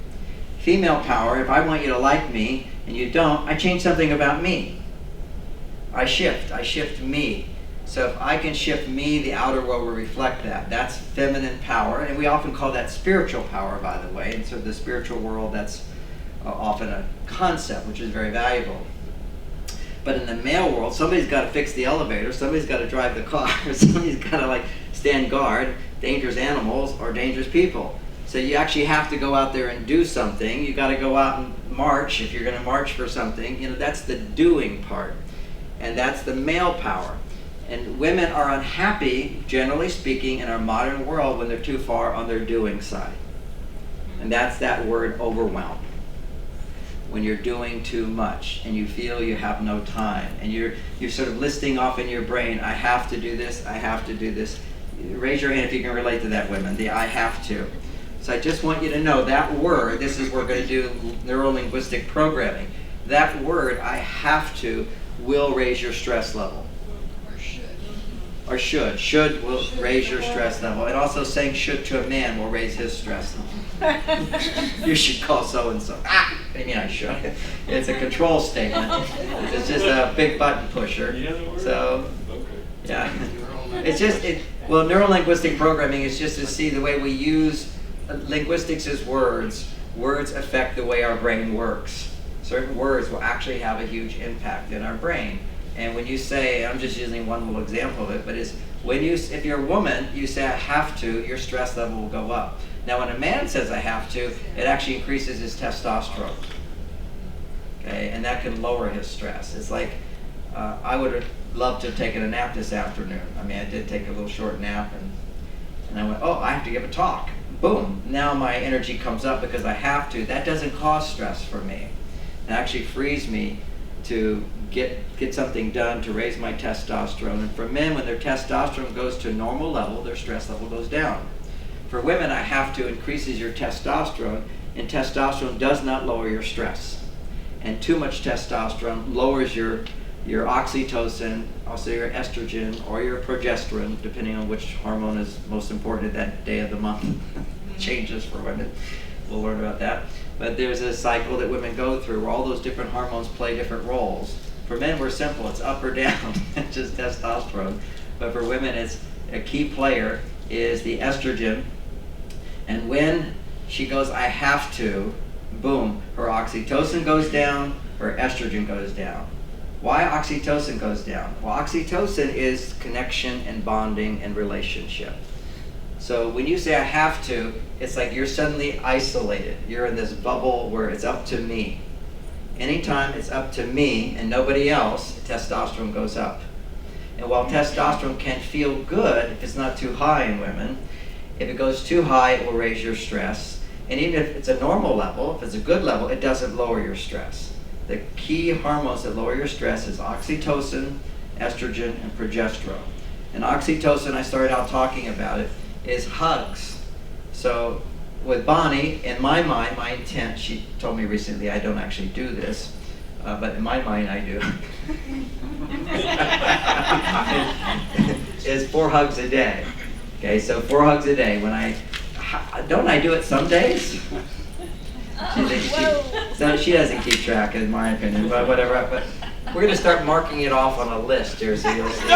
Female power, if I want you to like me, and you don't, I change something about me. I shift me. So if I can shift me, the outer world will reflect that. That's feminine power, and we often call that spiritual power, by the way. And so the spiritual world, that's often a concept, which is very valuable. But in the male world, somebody's got to fix the elevator, somebody's got to drive the car, somebody's got to stand guard, dangerous animals or dangerous people. So you actually have to go out there and do something. You got to go out and march if you're going to march for something. That's the doing part, and that's the male power. And women are unhappy, generally speaking, in our modern world when they're too far on their doing side. And that's that word overwhelm. When you're doing too much and you feel you have no time and you're sort of listing off in your brain, I have to do this, I have to do this. Raise your hand if you can relate to that, women, the I have to. So I just want you to know that word, this is, we're going to do neuro-linguistic programming. That word, I have to, will raise your stress level. or should. Should will raise your stress level. And also saying should to a man will raise his stress level. You should call so-and-so. Ah! I mean, I should. It's a control statement. It's just a big button pusher. So, yeah. It's just, well, neurolinguistic programming is just to see the way we use linguistics as words. Words affect the way our brain works. Certain words will actually have a huge impact in our brain. And when you say, I'm just using one little example of it, but is when you, if you're a woman, you say I have to, your stress level will go up. Now when a man says I have to, it actually increases his testosterone. Okay, and that can lower his stress. It's like, I would have loved to have taken a nap this afternoon. I mean, I did take a little short nap, and I went, oh, I have to give a talk. Boom, now my energy comes up because I have to. That doesn't cause stress for me. It actually frees me to get something done, to raise my testosterone. And for men, when their testosterone goes to a normal level, their stress level goes down. For women, I have to increases your testosterone, and testosterone does not lower your stress. And too much testosterone lowers your oxytocin, also your estrogen, or your progesterone, depending on which hormone is most important at that day of the month. Changes for women. We'll learn about that. But there's a cycle that women go through where all those different hormones play different roles. For men, we're simple. It's up or down. It's just testosterone. But for women, it's a key player is the estrogen. And when she goes, I have to, boom, her oxytocin goes down, her estrogen goes down. Why oxytocin goes down? Well, oxytocin is connection and bonding and relationship. So when you say I have to, it's like you're suddenly isolated. You're in this bubble where it's up to me. Anytime it's up to me and nobody else, testosterone goes up. And while testosterone can feel good if it's not too high in women, if it goes too high, it will raise your stress. And even if it's a normal level, if it's a good level, it doesn't lower your stress. The key hormones that lower your stress is oxytocin, estrogen, and progesterone. And oxytocin, I started out talking about it, is hugs. So with Bonnie, in my mind, my intent, she told me recently I don't actually do this, but in my mind I do, is 4 hugs a day. Okay, so 4 hugs a day. When don't I do it some days? So she doesn't keep track, in my opinion, but whatever. But we're going to start marking it off on a list here, so you'll see.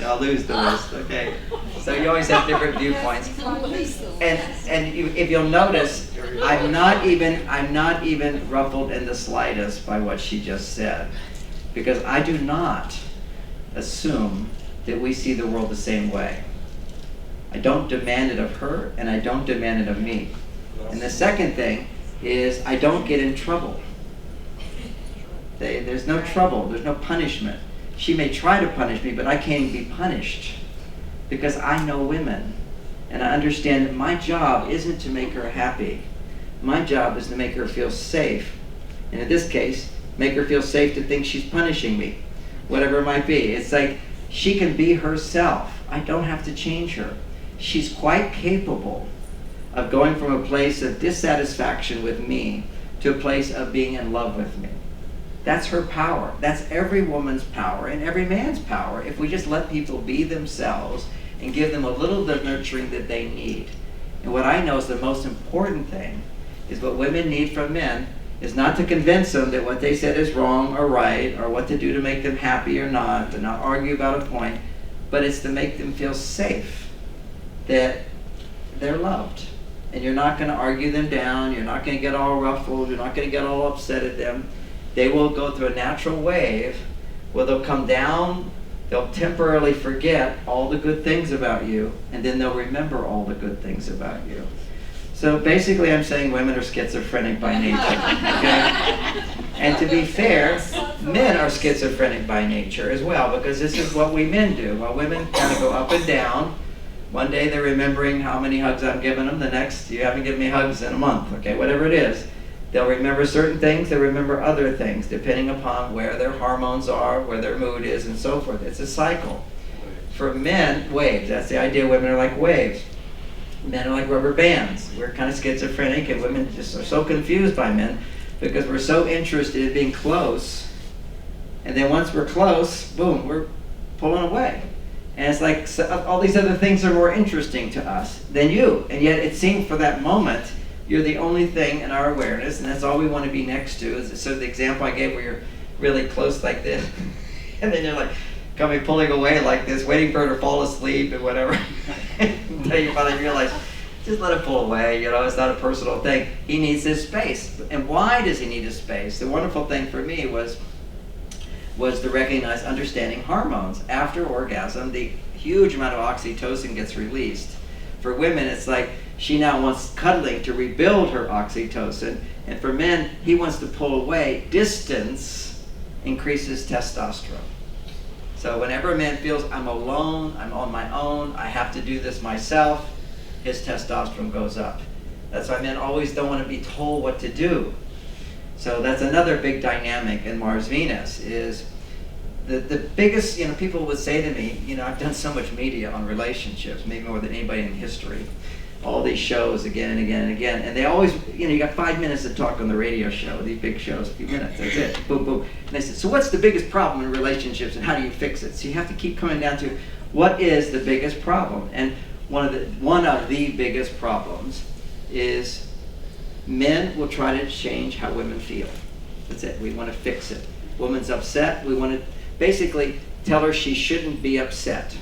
I'll lose the list. Okay. So you always have different viewpoints. And if you'll notice, I'm not even ruffled in the slightest by what she just said, because I do not assume that we see the world the same way. I don't demand it of her, and I don't demand it of me. And the second thing is I don't get in trouble. There's no trouble. There's no punishment. She may try to punish me, but I can't be punished because I know women. And I understand that my job isn't to make her happy. My job is to make her feel safe. And in this case, make her feel safe to think she's punishing me, whatever it might be. It's like she can be herself. I don't have to change her. She's quite capable of going from a place of dissatisfaction with me to a place of being in love with me. That's her power. That's every woman's power and every man's power if we just let people be themselves and give them a little of the nurturing that they need. And what I know is the most important thing is what women need from men is not to convince them that what they said is wrong or right or what to do to make them happy or not, to not argue about a point, but it's to make them feel safe, that they're loved. And you're not going to argue them down, you're not going to get all ruffled, you're not going to get all upset at them. They will go through a natural wave where they'll come down, they'll temporarily forget all the good things about you, and then they'll remember all the good things about you. So basically I'm saying women are schizophrenic by nature, okay? And to be fair, men are schizophrenic by nature as well, because this is what we men do. While women kind of go up and down, one day they're remembering how many hugs I'm giving them, the next, you haven't given me hugs in a month, okay, whatever it is. They'll remember certain things, they'll remember other things, depending upon where their hormones are, where their mood is, and so forth. It's a cycle. For men, waves. That's the idea. Women are like waves. Men are like rubber bands. We're kind of schizophrenic, and women just are so confused by men because we're so interested in being close. And then once we're close, boom, we're pulling away. And it's like all these other things are more interesting to us than you. And yet it seemed for that moment, you're the only thing in our awareness, and that's all we want to be next to. Is sort of the example I gave where you're really close like this, and then you're like coming pulling away like this, waiting for her to fall asleep and whatever. Until you finally realize, just let it pull away, it's not a personal thing. He needs his space. And why does he need his space? The wonderful thing for me was to recognize understanding hormones. After orgasm, the huge amount of oxytocin gets released. For women, it's like she now wants cuddling to rebuild her oxytocin. And for men, he wants to pull away. Distance increases testosterone. So whenever a man feels, I'm alone, I'm on my own, I have to do this myself, his testosterone goes up. That's why men always don't want to be told what to do. So that's another big dynamic in Mars-Venus is the biggest, people would say to me, I've done so much media on relationships, maybe more than anybody in history. All these shows again and again and again. And they always, you got 5 minutes to talk on the radio show, these big shows, a few minutes, that's it, boom, boom. And they said, so what's the biggest problem in relationships and how do you fix it? So you have to keep coming down to what is the biggest problem? And one of the biggest problems is men will try to change how women feel. That's it, we want to fix it. Woman's upset, we want to basically tell her she shouldn't be upset.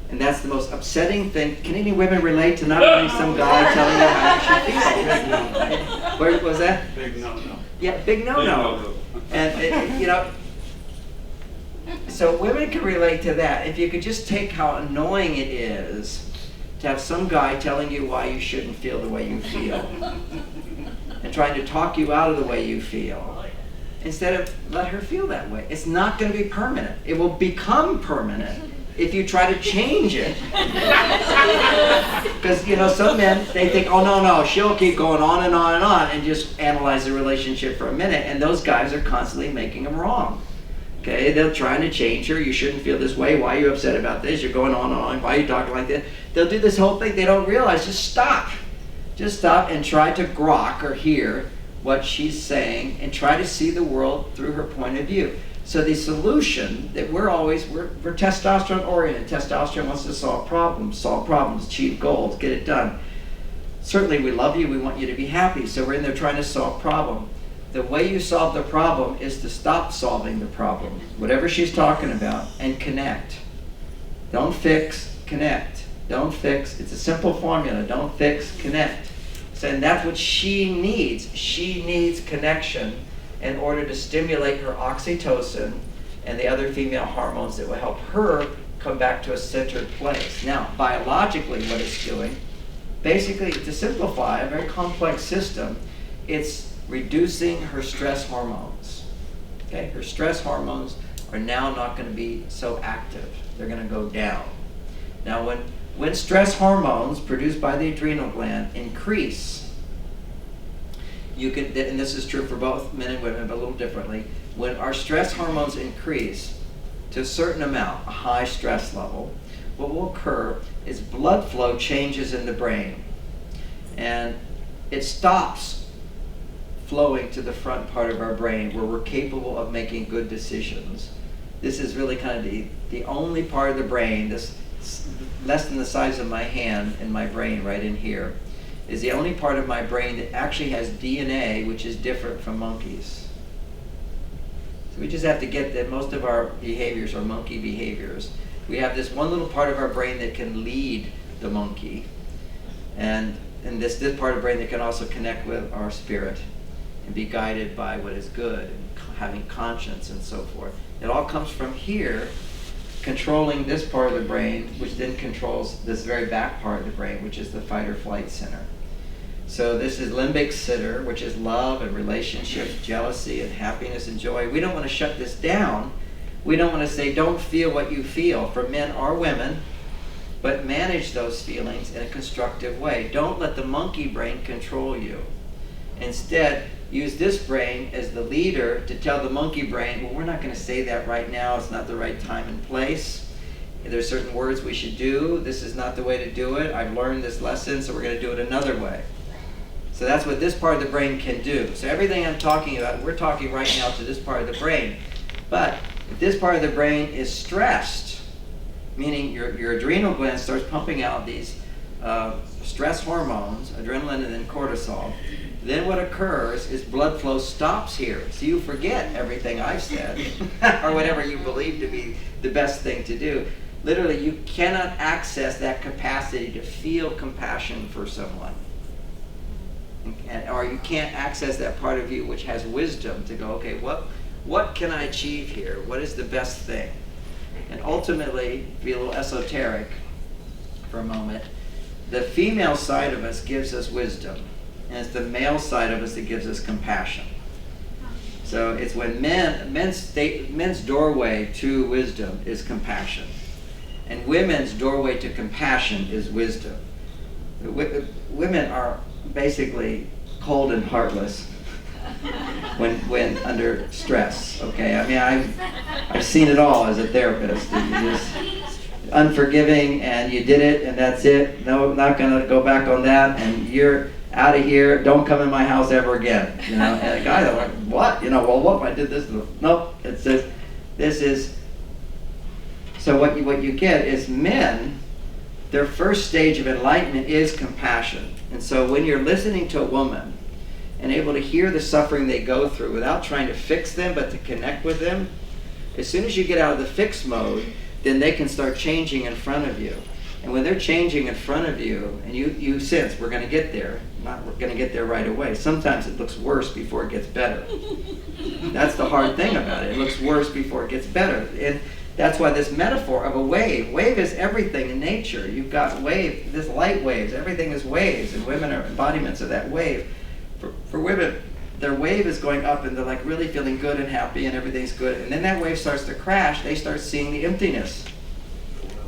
And that's the most upsetting thing. Can any women relate to not wanting some guy telling you how you should feel? Where was that? Big no-no. Yeah, big no-no. And, so women can relate to that. If you could just take how annoying it is to have some guy telling you why you shouldn't feel the way you feel and trying to talk you out of the way you feel, instead of let her feel that way. It's not going to be permanent. It will become permanent if you try to change it. Because, some men, they think, oh, no, she'll keep going on and on and on, and just analyze the relationship for a minute, and those guys are constantly making them wrong. Okay, they're trying to change her. You shouldn't feel this way. Why are you upset about this? You're going on and on. Why are you talking like this? They'll do this whole thing. They don't realize. Just stop. Just stop and try to grok or hear what she's saying and try to see the world through her point of view. So the solution that we're testosterone oriented. Testosterone wants to solve problems, achieve goals, get it done. Certainly we love you, we want you to be happy, so we're in there trying to solve problems. The way you solve the problem is to stop solving the problem, whatever she's talking about, and connect. Don't fix, connect. Don't fix, it's a simple formula, don't fix, connect. So, and that's what she needs. She needs connection in order to stimulate her oxytocin and the other female hormones that will help her come back to a centered place. Now, biologically what it's doing, basically to simplify a very complex system, it's reducing her stress hormones. Okay, her stress hormones are now not going to be so active. They're going to go down. Now, when stress hormones produced by the adrenal gland increase, you can, and this is true for both men and women, but a little differently. When our stress hormones increase to a certain amount, a high stress level, what will occur is blood flow changes in the brain, and it stops flowing to the front part of our brain where we're capable of making good decisions. This is really kind of the only part of the brain, this less than the size of my hand in my brain right in here, is the only part of my brain that actually has DNA which is different from monkeys. So we just have to get that most of our behaviors are monkey behaviors. We have this one little part of our brain that can lead the monkey, and this part of the brain that can also connect with our spirit and be guided by what is good and having conscience and so forth. It all comes from here, controlling this part of the brain, which then controls this very back part of the brain, which is the fight or flight center. So this is limbic center, which is love and relationships, jealousy and happiness and joy. We don't want to shut this down. We don't want to say, don't feel what you feel, for men or women, but manage those feelings in a constructive way. Don't let the monkey brain control you. Instead, use this brain as the leader to tell the monkey brain, well, we're not going to say that right now. It's not the right time and place. There's certain words we should do. This is not the way to do it. I've learned this lesson, so we're going to do it another way. So that's what this part of the brain can do. So everything I'm talking about, we're talking right now to this part of the brain. But if this part of the brain is stressed, meaning your adrenal gland starts pumping out these stress hormones, adrenaline and then cortisol. Then what occurs is blood flow stops here. So you forget everything I've said, or whatever you believe to be the best thing to do. Literally, you cannot access that capacity to feel compassion for someone. Or you can't access that part of you which has wisdom to go, okay, what can I achieve here? What is the best thing? And ultimately, be a little esoteric for a moment, the female side of us gives us wisdom, and it's the male side of us that gives us compassion. So it's when men's doorway to wisdom is compassion, and women's doorway to compassion is wisdom. Women are basically cold and heartless when under stress. Okay, I mean I've seen it all as a therapist. You're just unforgiving, and you did it, and that's it. No, I'm not gonna go back on that, and you're out of here. Don't come in my house ever again. You know, and a guy like, what? You know, well, what if I did this? Nope. It's just this is. So what you get is men. Their first stage of enlightenment is compassion, and so when you're listening to a woman and able to hear the suffering they go through without trying to fix them, but to connect with them, as soon as you get out of the fix mode, then they can start changing in front of you. And when they're changing in front of you, and you sense we're going to get there, we're going to get there right away. Sometimes it looks worse before it gets better. That's the hard thing about it. It looks worse before it gets better. And that's why this metaphor of a wave is everything in nature. You've got this light waves, everything is waves, and women are embodiments of that wave. For women, their wave is going up and they're like really feeling good and happy and everything's good. And then that wave starts to crash, they start seeing the emptiness.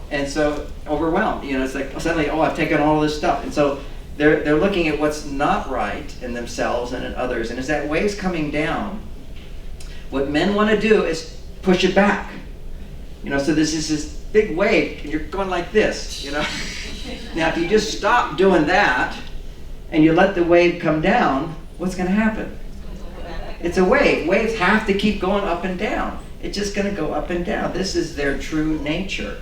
And so overwhelmed, you know, it's like suddenly, oh, I've taken all this stuff. And so they're looking at what's not right in themselves and in others. And as that wave's coming down, what men want to do is push it back. You know, so this is this big wave and you're going like this, you know. Now if you just stop doing that and you let the wave come down, what's going to happen? It's a wave. Waves have to keep going up and down. It's just going to go up and down. This is their true nature.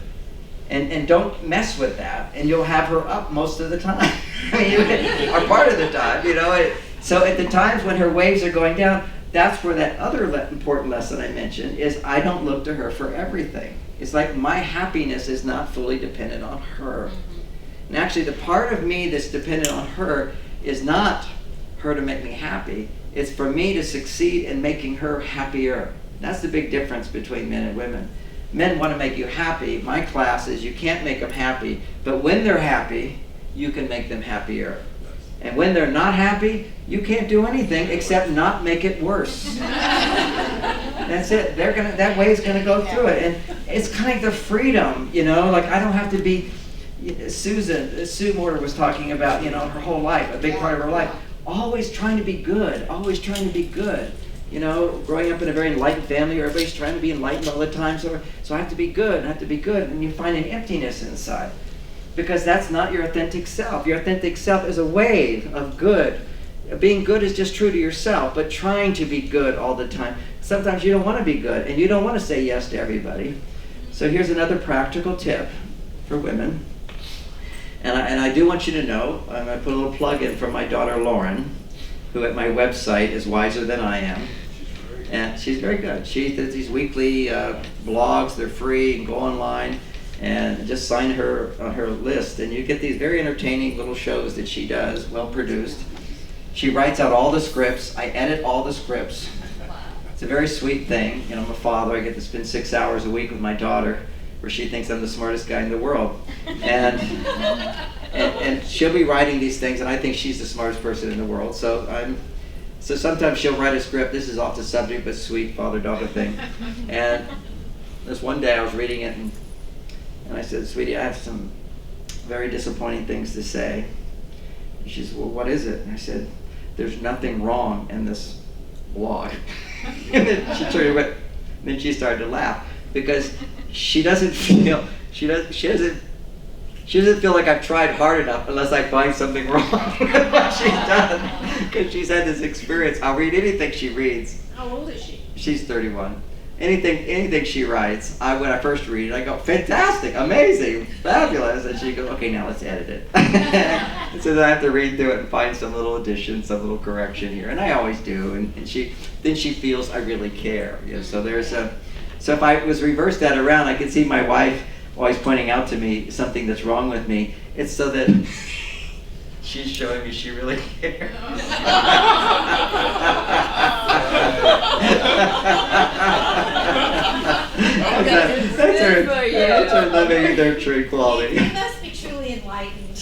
And don't mess with that, and you'll have her up most of the time. I mean, or part of the time, you know. So at the times when her waves are going down, that's where that other important lesson I mentioned is I don't look to her for everything. It's like my happiness is not fully dependent on her. And actually the part of me that's dependent on her is not her to make me happy. It's for me to succeed in making her happier. That's the big difference between men and women. Men want to make you happy. My class is you can't make them happy, but when they're happy, you can make them happier. And when they're not happy, you can't do anything except not make it worse. That's it. That wave's gonna go through it, and it's kind of the freedom, you know. Like I don't have to be. Sue Morter was talking about, you know, her whole life, a big part of her life, always trying to be good, always trying to be good. You know, growing up in a very enlightened family, everybody's trying to be enlightened all the time, so I have to be good, and you find an emptiness inside. Because that's not your authentic self. Your authentic self is a wave of good. Being good is just true to yourself, but trying to be good all the time. Sometimes you don't want to be good, and you don't want to say yes to everybody. So here's another practical tip for women. And I do want you to know, I'm going to put a little plug in from my daughter Lauren, who at my website is Wiser Than I Am. And she's very good. She does these weekly blogs. They're free. You can go online and just sign her on her list. And you get these very entertaining little shows that she does, well produced. She writes out all the scripts. I edit all the scripts. It's a very sweet thing. You know, I'm a father. I get to spend 6 hours a week with my daughter, where she thinks I'm the smartest guy in the world. And she'll be writing these things, and I think she's the smartest person in the world. So sometimes she'll write a script. This is off the subject, but sweet father-daughter thing. And this one day I was reading it, and I said, "Sweetie, I have some very disappointing things to say." And she said, "Well, what is it?" And I said, "There's nothing wrong in this blog." And then she turned away, and then she started to laugh because she doesn't feel like I've tried hard enough unless I find something wrong with what she's done, because she's had this experience. I'll read anything she reads. How old is she? She's 31, anything she writes, when I first read it, I go, fantastic, amazing, fabulous. And she goes, okay, now let's edit it. And so then I have to read through it and find some little addition, some little correction here. And I always do. And then she feels I really care. So so if I was reversed that around, I could see my wife always pointing out to me something that's wrong with me. It's so that she's showing me she really cares. That's her living their true quality. You must be truly enlightened.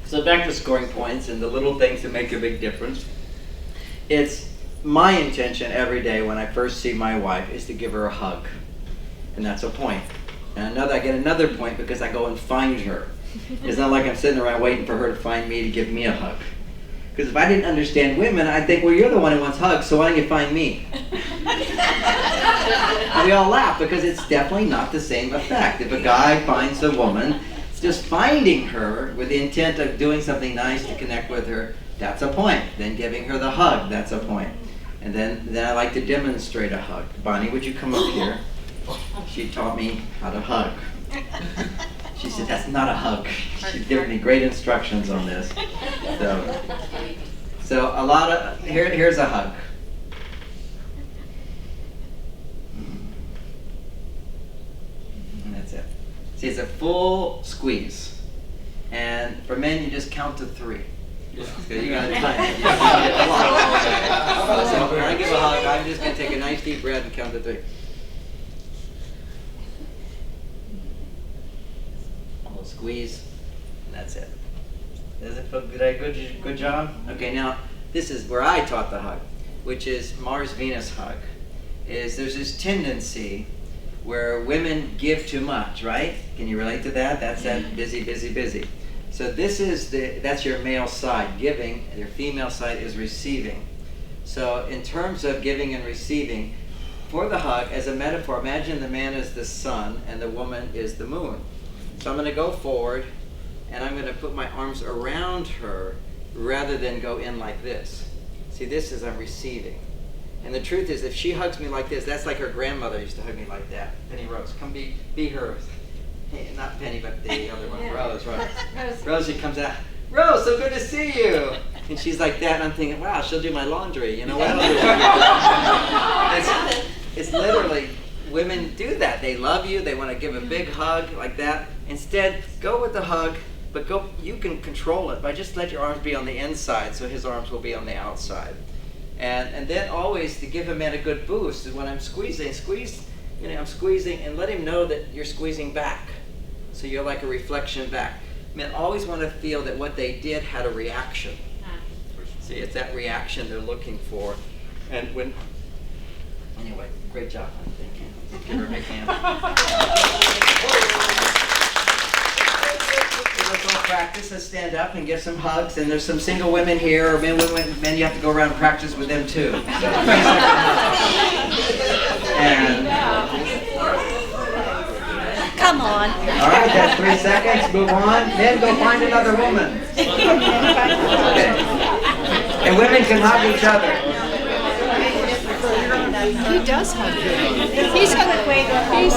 So back to scoring points and the little things that make a big difference. It's my intention every day when I first see my wife is to give her a hug. And that's a point. And I get another point because I go and find her. It's not like I'm sitting around waiting for her to find me to give me a hug. Because if I didn't understand women, I'd think, well, you're the one who wants hugs, so why don't you find me? And we all laugh because it's definitely not the same effect. If a guy finds a woman, it's just finding her with the intent of doing something nice to connect with her, that's a point. Then giving her the hug, that's a point. And then I like to demonstrate a hug. Bonnie, would you come up here? She taught me how to hug. She said, that's not a hug. She's given me great instructions on this. So a lot of, here's a hug. And that's it. See, it's a full squeeze. And for men, you just count to 3. You gotta time it. So when I give a hug, I'm just gonna take a nice deep breath and count to 3. A little squeeze, and that's it. Does it feel good? Good job? Okay, now this is where I taught the hug, which is Mars-Venus hug. There's this tendency where women give too much, right? Can you relate to that? That's that busy, busy, busy. So that's your male side, giving, and your female side is receiving. So in terms of giving and receiving, for the hug, as a metaphor, imagine the man is the sun and the woman is the moon. So I'm going to go forward and I'm going to put my arms around her rather than go in like this. See, this is I'm receiving. And the truth is, if she hugs me like this, that's like her grandmother used to hug me like that. Penny Rose, come be her. Hey, not Penny, but the other one, Rose. Rose, she comes out, Rose, so good to see you. And she's like that, and I'm thinking, wow, she'll do my laundry. You know what? It's literally, women do that. They love you, they want to give a big hug like that. Instead, go with the hug, but you can control it by just let your arms be on the inside, so his arms will be on the outside. And then always to give a man a good boost is when I'm squeezing, I'm squeezing and let him know that you're squeezing back. So you're like a reflection back. Men always want to feel that what they did had a reaction. See, it's that reaction they're looking for. And anyway, great job, honey. Thank you. Give her a big hand. Let's all practice. Let's stand up and give some hugs. And there's some single women here, or men you have to go around and practice with them too. And Come on. all right, that's 3 seconds. Move on. Men, go find another woman. Okay. And women can hug each other. He does hug you. He's got a way. He's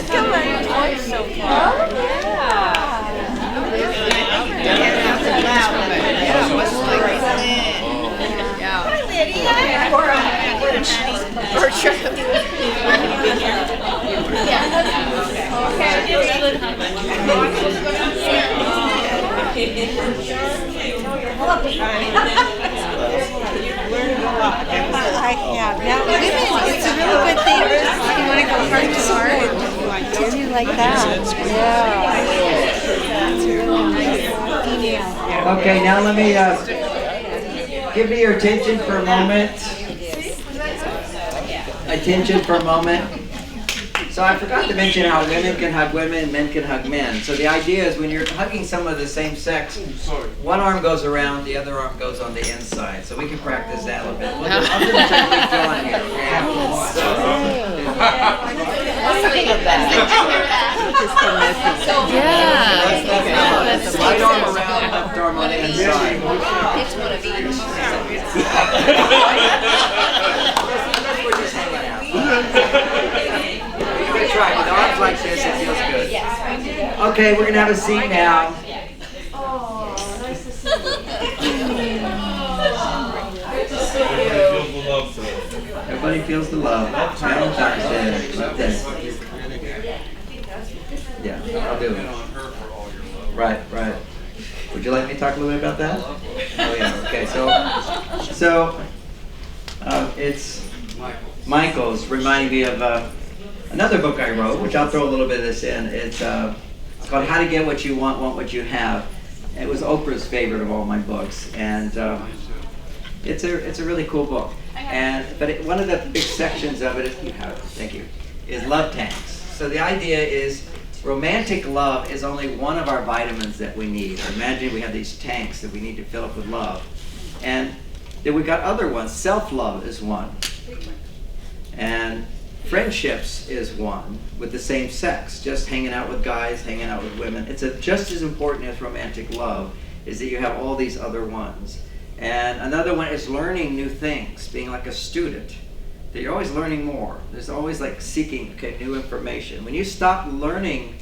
got my voice so far. Now women, it's a real good thing. You want to go heart to heart. Do like that. Yeah. Okay, now let me give me your attention for a moment. Attention for a moment. So I forgot to mention how women can hug women and men can hug men. So the idea is when you're hugging someone of the same sex, one arm goes around, the other arm goes on the inside. So we can practice that a little bit. I'll do the technique going here. Yeah. Right arm around Okay, we're gonna have a seat now. Oh, nice to see you. Everybody feels the love, so. Everybody feels the love. Valentine's Day. Love this. Yeah, I'll do it. Right. Would you like me to talk a little bit about that? Oh yeah. Okay. So it's Michael's reminding me of another book I wrote, which I'll throw a little bit of this in. It's called How to Get What You Want What You Have. It was Oprah's favorite of all my books, and it's a really cool book. But one of the big sections of it is, you have it, thank you, is love tanks. So the idea is romantic love is only one of our vitamins that we need. Imagine we have these tanks that we need to fill up with love, and then we got other ones. Self-love is one, and friendships is one with the same sex, just hanging out with guys, hanging out with women. It's just as important as romantic love is that you have all these other ones. And another one is learning new things, being like a student, that you're always learning more. There's always like seeking new information. When you stop learning,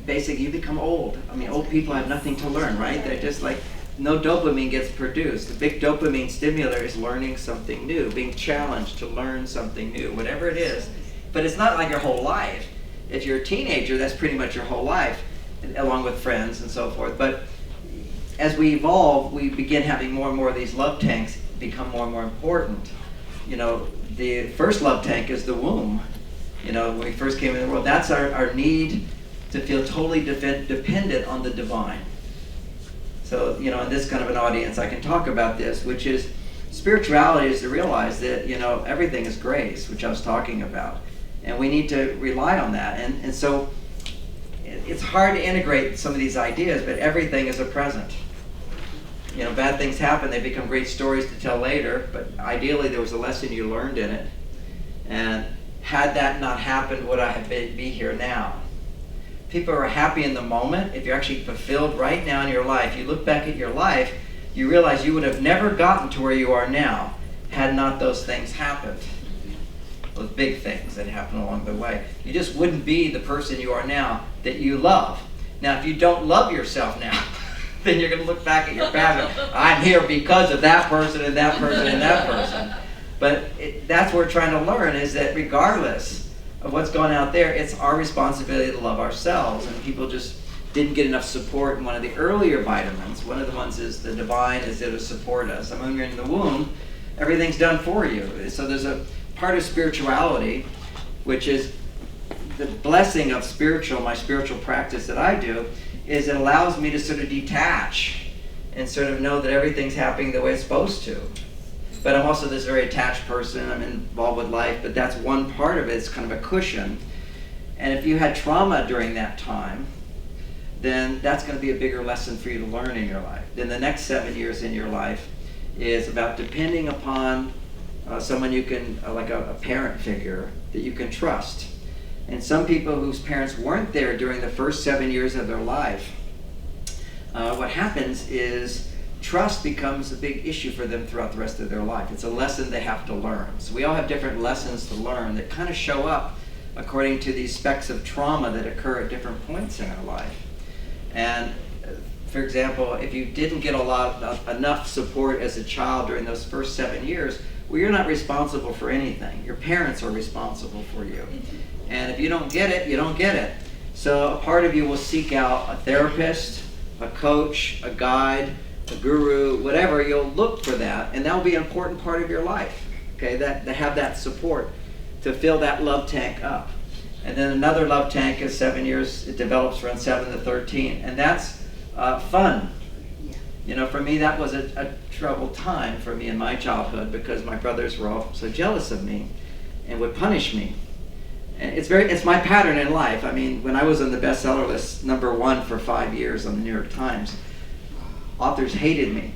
basically you become old. I mean, old people have nothing to learn, right? They're just like, no dopamine gets produced. The big dopamine stimulator is learning something new, being challenged to learn something new, whatever it is. But it's not like your whole life. If you're a teenager, that's pretty much your whole life, along with friends and so forth. But as we evolve, we begin having more and more of these love tanks become more and more important. You know, the first love tank is the womb. You know, when we first came into the world, that's our need to feel totally dependent on the divine. So, you know, in this kind of an audience, I can talk about this, which is spirituality is to realize that, you know, everything is grace, which I was talking about. And we need to rely on that. And so it's hard to integrate some of these ideas, but everything is a present. You know, bad things happen, they become great stories to tell later, but ideally there was a lesson you learned in it. And had that not happened, would I have be here now? People are happy in the moment. If you're actually fulfilled right now in your life, you look back at your life, you realize you would have never gotten to where you are now had not those things happened. Those big things that happen along the way. You just wouldn't be the person you are now that you love. Now, if you don't love yourself now, then you're going to look back at your past. I'm here because of that person and that person and that person. But that's what we're trying to learn, is that regardless of what's going out there, it's our responsibility to love ourselves. And people just didn't get enough support in one of the earlier vitamins. One of the ones is the divine is there to support us. And when you're in the womb, everything's done for you. So there's a part of spirituality, which is the blessing of my spiritual practice that I do, is it allows me to sort of detach and sort of know that everything's happening the way it's supposed to. But I'm also this very attached person. I'm involved with life, but that's one part of it. It's kind of a cushion. And if you had trauma during that time, then that's going to be a bigger lesson for you to learn in your life. Then the next 7 years in your life is about depending upon someone you can, like a parent figure that you can trust. And some people whose parents weren't there during the first 7 years of their life, what happens is trust becomes a big issue for them throughout the rest of their life. It's a lesson they have to learn. So we all have different lessons to learn that kind of show up according to these specks of trauma that occur at different points in our life. And for example, if you didn't get enough support as a child during those first 7 years, well, you're not responsible for anything. Your parents are responsible for you. And if you don't get it, you don't get it. So a part of you will seek out a therapist, a coach, a guide, a guru, whatever. You'll look for that, and that will be an important part of your life. Okay, that to have that support to fill that love tank up. And then another love tank is 7 years. It develops around 7 to 13, and that's fun. You know, for me, that was a troubled time for me in my childhood because my brothers were all so jealous of me and would punish me. And it's my pattern in life. I mean, when I was on the bestseller list, #1 for 5 years on the New York Times, authors hated me.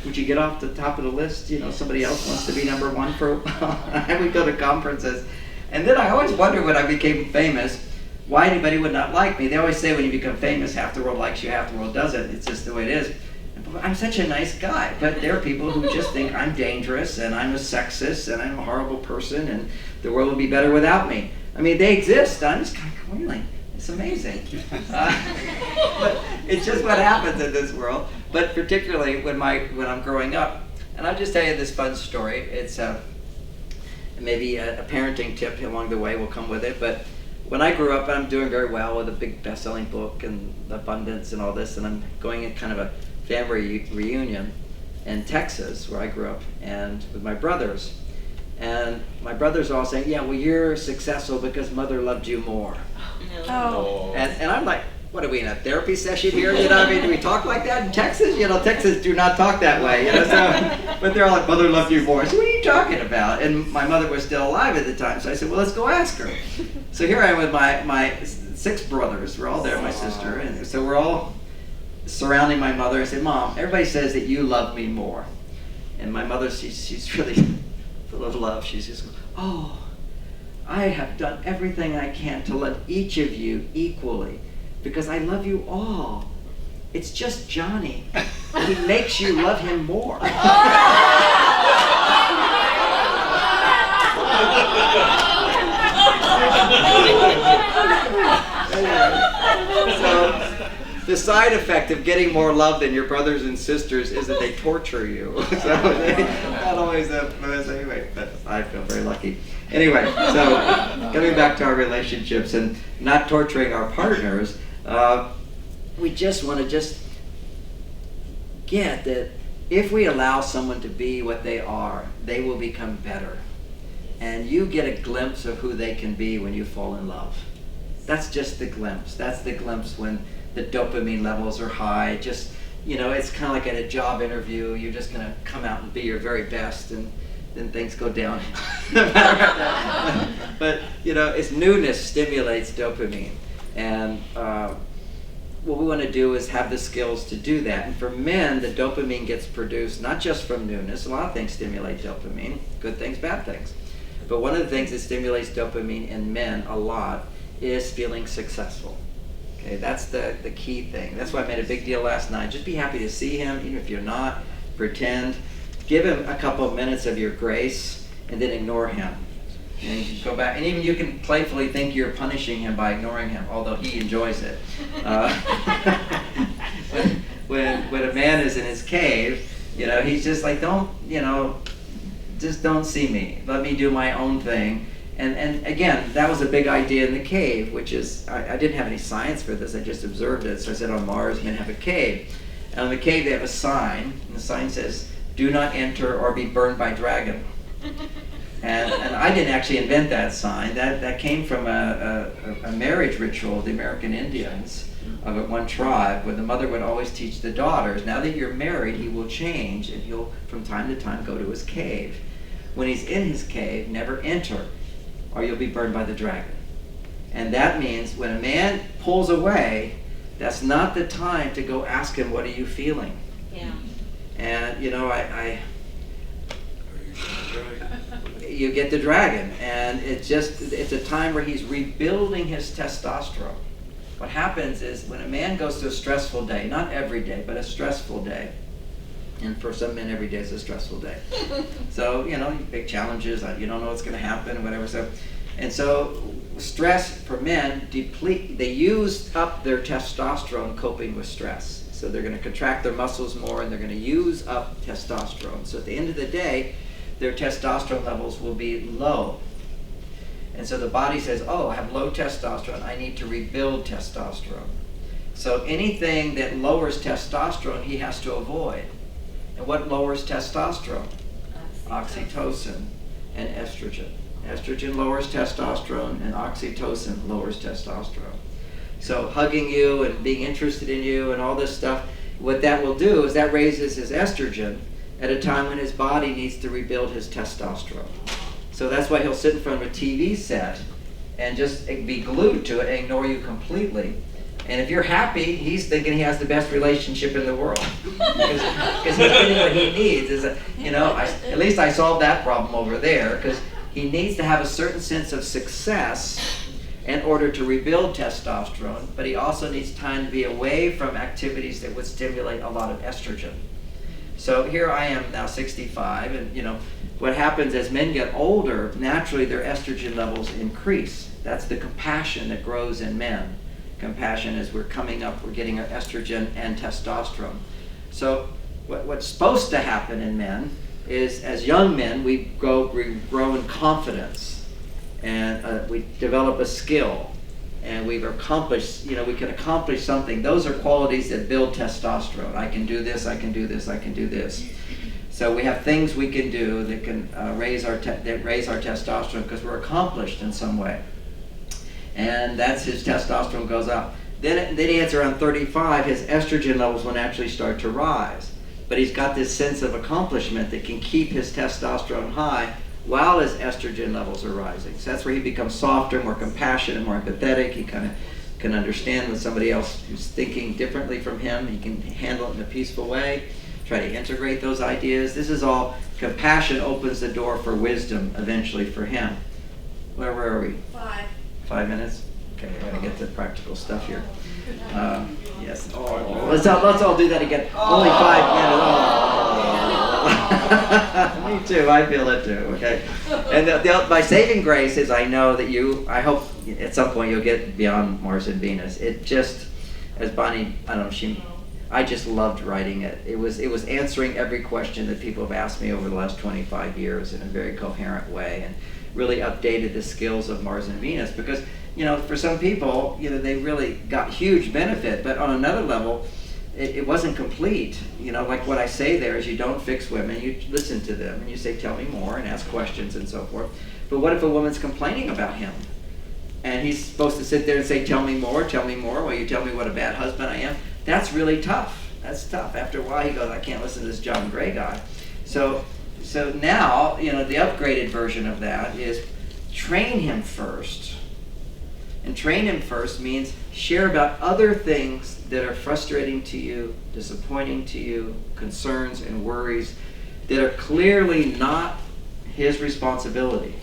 Would you get off the top of the list? You know, somebody else wants to be #1 for a while. I would go to conferences. And then I always wondered when I became famous, why anybody would not like me. They always say when you become famous, half the world likes you, half the world doesn't. It's just the way it is. I'm such a nice guy, but there are people who just think I'm dangerous and I'm a sexist and I'm a horrible person and the world will be better without me. I mean, they exist. I'm just kind of going like, It's amazing. But it's just what happens in this world. But particularly when I'm growing up, and I'll just tell you this fun story. It's maybe a parenting tip along the way will come with it. But when I grew up, I'm doing very well with a big best-selling book and abundance and all this, and I'm going in kind of a family reunion in Texas, where I grew up, and with my brothers. And my brothers are all saying, yeah, well, you're successful because mother loved you more. Oh. And I'm like, what are we in a therapy session here? You know, I mean, do we talk like that in Texas? You know, Texas do not talk that way. You know, so, but they're all like, mother loved you more. So what are you talking about? And my mother was still alive at the time, so I said, well, let's go ask her. So here I am with my 6 brothers. We're all there, my sister, and so we're all surrounding my mother. I said, Mom, everybody says that you love me more. And my mother, she's really full of love. She's just, oh, I have done everything I can to love each of you equally because I love you all. It's just Johnny. He makes you love him more. So the side effect of getting more love than your brothers and sisters is that they torture you. So not always anyway, but I feel very lucky. Anyway, so coming back to our relationships and not torturing our partners, we just want to get that if we allow someone to be what they are, they will become better. And you get a glimpse of who they can be when you fall in love. That's just the glimpse. That's the glimpse when the dopamine levels are high. Just, you know, it's kind of like at a job interview. You're just going to come out and be your very best, and then things go down. But, you know, it's newness stimulates dopamine. And what we want to do is have the skills to do that. And for men, the dopamine gets produced not just from newness. A lot of things stimulate dopamine, good things, bad things. But one of the things that stimulates dopamine in men a lot is feeling successful. Okay, that's the key thing. That's why I made a big deal last night. Just be happy to see him, even if you're not. Pretend. Give him a couple of minutes of your grace, and then ignore him. And you can go back, and even you can playfully think you're punishing him by ignoring him, although he enjoys it. When a man is in his cave, you know, he's just like, just don't see me. Let me do my own thing. And again, that was a big idea in the cave, which is, I didn't have any science for this, I just observed it. So I said on Mars, men have a cave. And on the cave they have a sign, and the sign says, do not enter or be burned by dragon. And I didn't actually invent that sign. That came from a marriage ritual of the American Indians of one tribe, where the mother would always teach the daughters, now that you're married, he will change, and he'll from time to time go to his cave. When he's in his cave, never enter, or you'll be burned by the dragon. And that means when a man pulls away, that's not the time to go ask him, what are you feeling? Yeah. And you know, you get the dragon, and it's a time where he's rebuilding his testosterone. What happens is when a man goes through a stressful day, not every day, but a stressful day, and for some men every day is a stressful day. So, you know, big challenges, you don't know what's going to happen, whatever. So stress for men they use up their testosterone coping with stress. So they're going to contract their muscles more, and they're going to use up testosterone. So at the end of the day, their testosterone levels will be low. And so the body says, oh, I have low testosterone, I need to rebuild testosterone. So anything that lowers testosterone, he has to avoid. And what lowers testosterone? Oxytocin and estrogen. Estrogen lowers testosterone, and oxytocin lowers testosterone. So hugging you and being interested in you and all this stuff, what that will do is that raises his estrogen at a time when his body needs to rebuild his testosterone. So that's why he'll sit in front of a TV set and just be glued to it and ignore you completely. And if you're happy, he's thinking he has the best relationship in the world. Because he's getting what he needs. At least I solved that problem over there, because he needs to have a certain sense of success in order to rebuild testosterone, but he also needs time to be away from activities that would stimulate a lot of estrogen. So here I am now 65, and what happens as men get older, naturally their estrogen levels increase. That's the compassion that grows in men. compassion as we're coming up, we're getting our estrogen and testosterone. So what's supposed to happen in men is, as young men, we grow in confidence, and we develop a skill, and we've accomplished, we can accomplish something. Those are qualities that build testosterone. I can do this, I can do this, I can do this. So we have things we can do that can raise our testosterone because we're accomplished in some way. And that's his testosterone goes up. Then he hits around 35, his estrogen levels will naturally start to rise. But he's got this sense of accomplishment that can keep his testosterone high while his estrogen levels are rising. So that's where he becomes softer, more compassionate, more empathetic. He kind of can understand when somebody else who's thinking differently from him. He can handle it in a peaceful way, try to integrate those ideas. This is all, compassion opens the door for wisdom eventually for him. Where are we? 5 minutes? Okay, I gotta get to practical stuff here. Yes. Oh, let's all do that again. Only 5 minutes. Oh. Me too. I feel it too. Okay. And my saving grace is I know that I hope at some point you'll get beyond Mars and Venus. It just, as Bonnie, I don't know, I just loved writing it. It was answering every question that people have asked me over the last 25 years in a very coherent way, and really updated the skills of Mars and Venus, because for some people they really got huge benefit, but on another level it wasn't complete. Like what I say there is, you don't fix women, you listen to them and you say tell me more and ask questions and so forth. But what if a woman's complaining about him and he's supposed to sit there and say tell me more while you tell me what a bad husband I am? That's really tough. That's tough. After a while he goes, I can't listen to this John Gray guy. So now, the upgraded version of that is train him first. And train him first means share about other things that are frustrating to you, disappointing to you, concerns and worries that are clearly not his responsibility.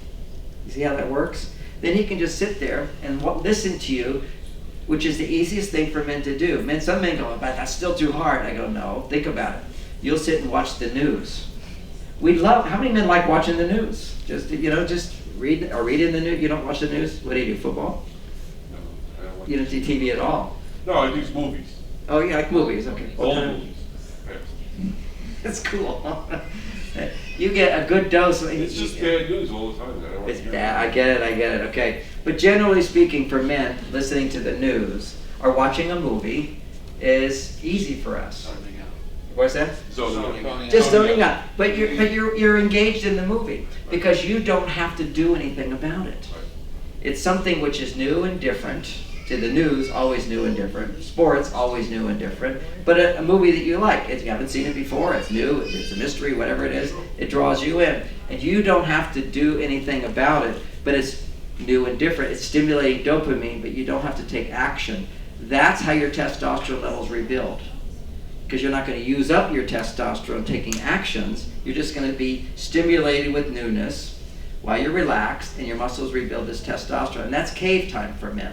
You see how that works? Then he can just sit there and listen to you, which is the easiest thing for men to do. Some men go, but that's still too hard. I go, no, think about it. You'll sit and watch the news. How many men like watching the news? Just reading the news. You don't watch the news? What do you do, football? No, I don't watch. You don't see TV at all? No, I do movies. Oh, you like movies, okay. All movies. Yeah. That's cool. You get a good dose. It's just bad news all the time. It's bad. I get it, okay. But generally speaking, for men, listening to the news or watching a movie is easy for us. What's that? Zoning out. Just zoning out. But you're engaged in the movie because you don't have to do anything about it. It's something which is new and different. To the news, always new and different. Sports, always new and different. But a movie that you like, if you haven't seen it before, it's new, it's a mystery, whatever it is, it draws you in. And you don't have to do anything about it, but it's new and different. It's stimulating dopamine, but you don't have to take action. That's how your testosterone levels rebuild. Because you're not going to use up your testosterone taking actions. You're just going to be stimulated with newness while you're relaxed, and your muscles rebuild this testosterone. And that's cave time for men.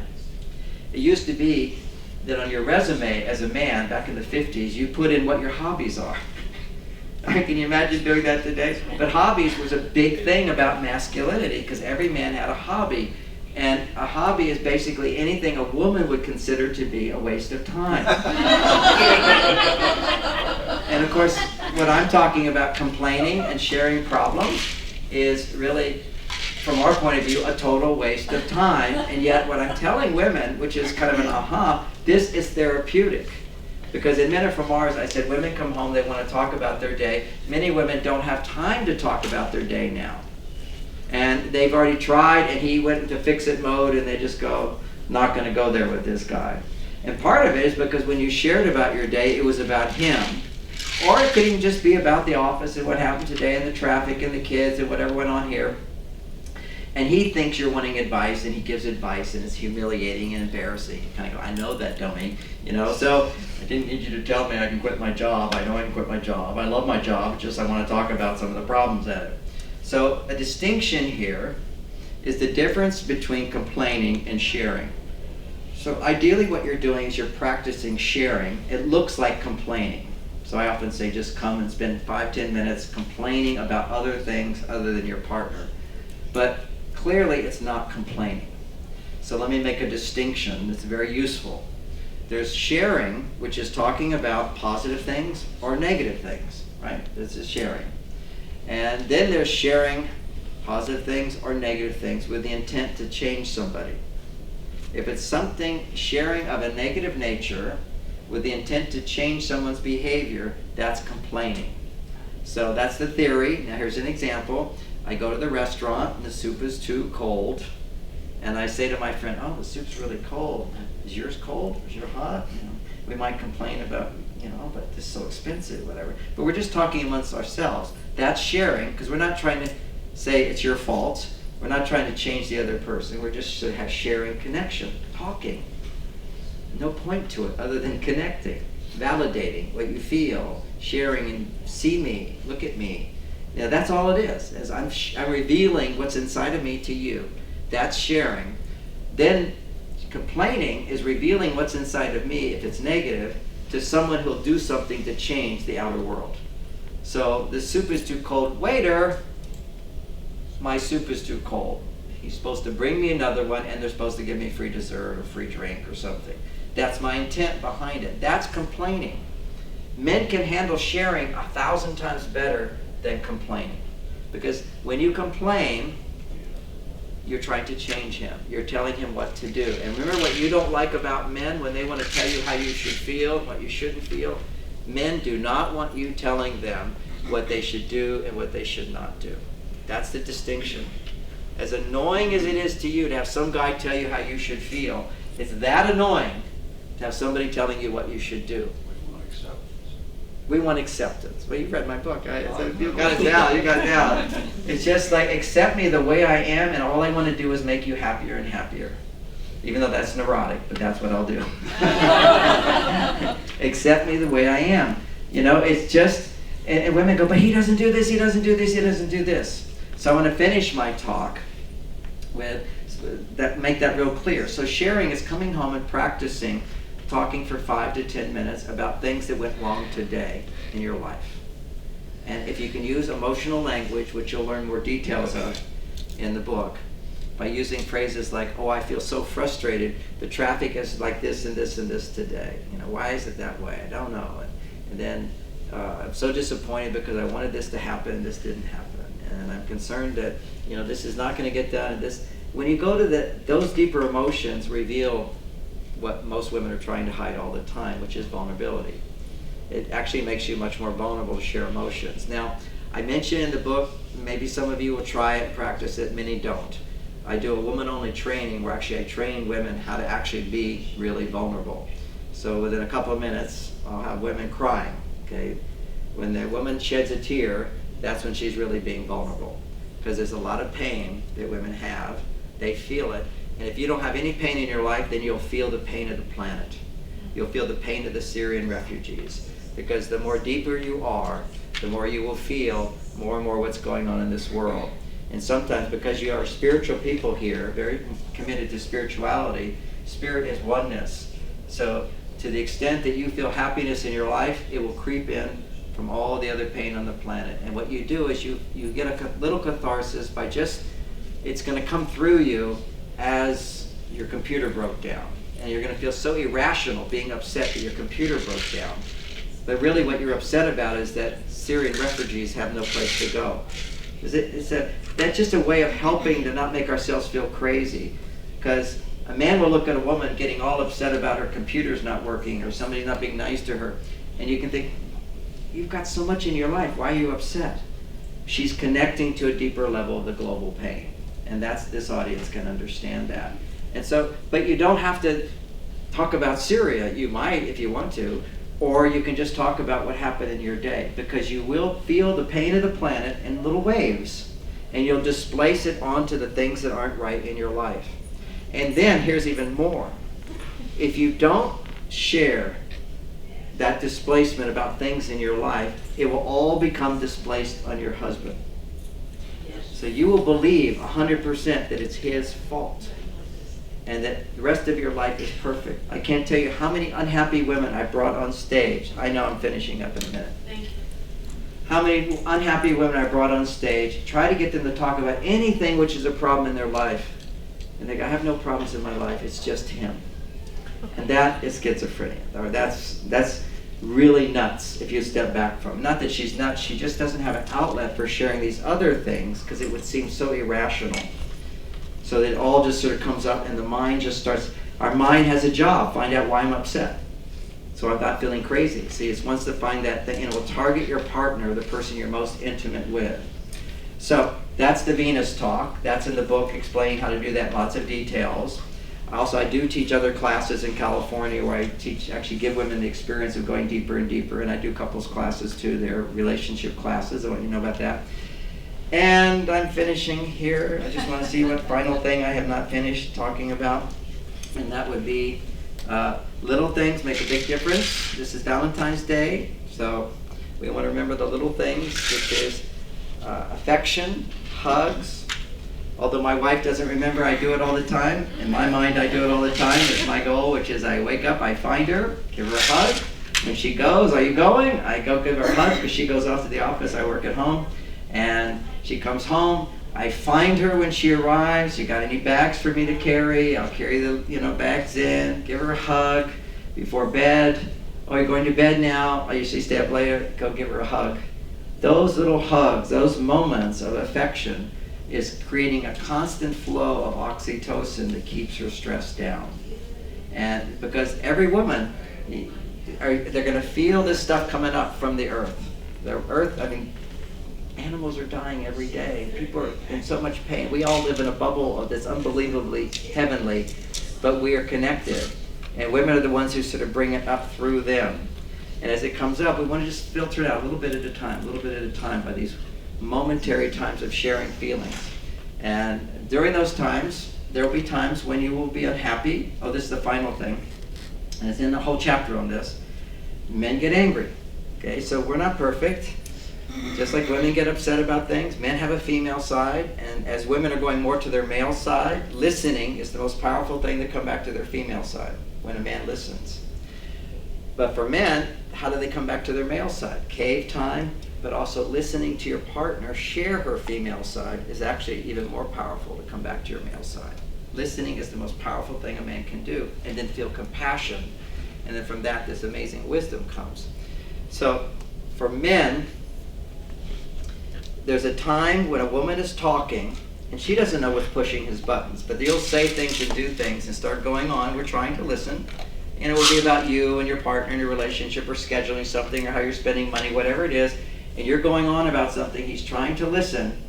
It used to be that on your resume as a man back in the 50s, you put in what your hobbies are. Can you imagine doing that today? But hobbies was a big thing about masculinity because every man had a hobby. And a hobby is basically anything a woman would consider to be a waste of time. And of course, what I'm talking about, complaining and sharing problems, is really, from our point of view, a total waste of time. And yet what I'm telling women, which is kind of an aha, this is therapeutic. Because in Men Are From Mars, I said women come home, they want to talk about their day. Many women don't have time to talk about their day now. And they've already tried, and he went into fix-it mode, and they just go, not going to go there with this guy. And part of it is because when you shared about your day, it was about him. Or it could even just be about the office and what happened today and the traffic and the kids and whatever went on here. And he thinks you're wanting advice, and he gives advice, and it's humiliating and embarrassing. You kind of go, I know that, dummy. So I didn't need you to tell me I can quit my job. I know I can quit my job. I love my job, just I want to talk about some of the problems at it. So a distinction here is the difference between complaining and sharing. So ideally what you're doing is you're practicing sharing. It looks like complaining. So I often say just come and spend 5-10 minutes complaining about other things other than your partner. But clearly it's not complaining. So let me make a distinction that's very useful. There's sharing, which is talking about positive things or negative things, right? This is sharing. And then there's sharing positive things or negative things with the intent to change somebody. If it's something sharing of a negative nature with the intent to change someone's behavior, that's complaining. So that's the theory. Now here's an example. I go to the restaurant and the soup is too cold. And I say to my friend, oh, the soup's really cold. Is yours cold? Is yours hot? You know, we might complain about, but this is so expensive, whatever. But we're just talking amongst ourselves. That's sharing, because we're not trying to say it's your fault. We're not trying to change the other person. We're just sharing connection, talking. No point to it other than connecting, validating what you feel, sharing and see me, look at me. Now that's all it is. As I'm revealing what's inside of me to you. That's sharing. Then complaining is revealing what's inside of me, if it's negative, to someone who'll do something to change the outer world. So the soup is too cold. Waiter, my soup is too cold. He's supposed to bring me another one, and they're supposed to give me free dessert or free drink or something. That's my intent behind it. That's complaining. Men can handle sharing 1,000 times better than complaining. Because when you complain, you're trying to change him. You're telling him what to do. And remember what you don't like about men when they want to tell you how you should feel, what you shouldn't feel? Men do not want you telling them what they should do and what they should not do. That's the distinction. As annoying as it is to you to have some guy tell you how you should feel, it's that annoying to have somebody telling you what you should do. We want acceptance. Well, you've read my book. You got it down. You got it down. It's just like, accept me the way I am, and all I want to do is make you happier and happier. Even though that's neurotic, but that's what I'll do. Accept me the way I am. It's just, and women go, but he doesn't do this, he doesn't do this, he doesn't do this. So I want to finish my talk with that, make that real clear. So sharing is coming home and practicing talking for 5 to 10 minutes about things that went wrong today in your life. And if you can use emotional language, which you'll learn more details of in the book, by using phrases like, oh, I feel so frustrated, the traffic is like this and this and this today. Why is it that way? I don't know. And then I'm so disappointed because I wanted this to happen and this didn't happen. And I'm concerned that, this is not going to get done. And this, when you go to those deeper emotions reveal what most women are trying to hide all the time, which is vulnerability. It actually makes you much more vulnerable to share emotions. Now, I mentioned in the book, maybe some of you will try it and practice it, many don't. I do a woman-only training where actually I train women how to actually be really vulnerable. So within a couple of minutes, I'll have women crying, okay? When the woman sheds a tear, that's when she's really being vulnerable. Because there's a lot of pain that women have. They feel it. And if you don't have any pain in your life, then you'll feel the pain of the planet. You'll feel the pain of the Syrian refugees. Because the more deeper you are, the more you will feel more and more what's going on in this world. And sometimes, because you are spiritual people here, very committed to spirituality, spirit is oneness. So to the extent that you feel happiness in your life, it will creep in from all the other pain on the planet. And what you do is you get a little catharsis by just, it's going to come through you as your computer broke down. And you're going to feel so irrational being upset that your computer broke down. But really what you're upset about is that Syrian refugees have no place to go. That's just a way of helping to not make ourselves feel crazy. Because a man will look at a woman getting all upset about her computer's not working or somebody not being nice to her, and you can think, you've got so much in your life, why are you upset? She's connecting to a deeper level of the global pain. And this audience can understand that. And so, but you don't have to talk about Syria. You might if you want to, or you can just talk about what happened in your day, because you will feel the pain of the planet in little waves, and you'll displace it onto the things that aren't right in your life. And then here's even more. If you don't share that displacement about things in your life, it will all become displaced on your husband. So you will believe 100% that it's his fault and that the rest of your life is perfect. I can't tell you how many unhappy women I brought on stage. I know I'm finishing up in a minute. Thank you. How many unhappy women I brought on stage, try to get them to talk about anything which is a problem in their life, and they go, I have no problems in my life, it's just him. And that is schizophrenia, or that's really nuts if you step back from it. Not that she's nuts, she just doesn't have an outlet for sharing these other things because it would seem so irrational. So that it all just sort of comes up and the mind just starts, our mind has a job, find out why I'm upset. So I'm not feeling crazy. See, it's wants to find that thing, and it will target your partner, the person you're most intimate with. So that's the Venus talk. That's in the book explaining how to do that in lots of details. Also, I do teach other classes in California where I actually give women the experience of going deeper and deeper, and I do couples classes too. They're relationship classes. I want you to know about that. And I'm finishing here. I just want to see what final thing I have not finished talking about, and that would be little things make a big difference. This is Valentine's Day, so we want to remember the little things, which is affection, hugs. Although my wife doesn't remember, I do it all the time. In my mind, I do it all the time. It's my goal, which is I wake up, I find her, give her a hug. When she goes, are you going? I go give her a hug because she goes off to the office. I work at home. And she comes home. I find her when she arrives. You got any bags for me to carry? I'll carry the bags in. Give her a hug before bed. Oh, you're going to bed now? I usually stay up later. Go give her a hug. Those little hugs, those moments of affection, is creating a constant flow of oxytocin that keeps her stress down. And because every woman, they're going to feel this stuff coming up from the earth. The earth, animals are dying every day. People are in so much pain. We all live in a bubble that's unbelievably heavenly, but we are connected. And women are the ones who sort of bring it up through them. And as it comes up, we want to just filter it out a little bit at a time by these momentary times of sharing feelings. And during those times, there will be times when you will be unhappy. Oh, this is the final thing. And it's in the whole chapter on this. Men get angry. Okay, so we're not perfect. Just like women get upset about things, men have a female side. And as women are going more to their male side, listening is the most powerful thing to come back to their female side when a man listens. But for men, how do they come back to their male side? Cave time, but also listening to your partner share her female side is actually even more powerful to come back to your male side. Listening is the most powerful thing a man can do, and then feel compassion. And then from that, this amazing wisdom comes. So for men, there's a time when a woman is talking, and she doesn't know what's pushing his buttons, but they'll say things and do things and start going on. We're trying to listen. And it will be about you and your partner and your relationship or scheduling something or how you're spending money, whatever it is. And you're going on about something, he's trying to listen,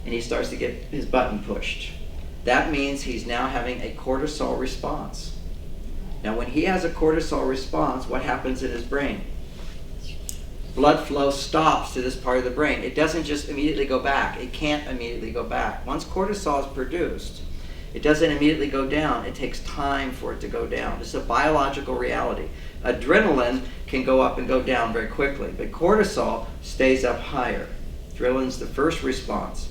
and he starts to get his button pushed. That means he's now having a cortisol response. Now when he has a cortisol response, what happens in his brain? Blood flow stops to this part of the brain. It doesn't just immediately go back. It can't immediately go back. Once cortisol is produced, it doesn't immediately go down. It takes time for it to go down. This is a biological reality. Adrenaline can go up and go down very quickly, but cortisol stays up higher. Adrenaline's the first response.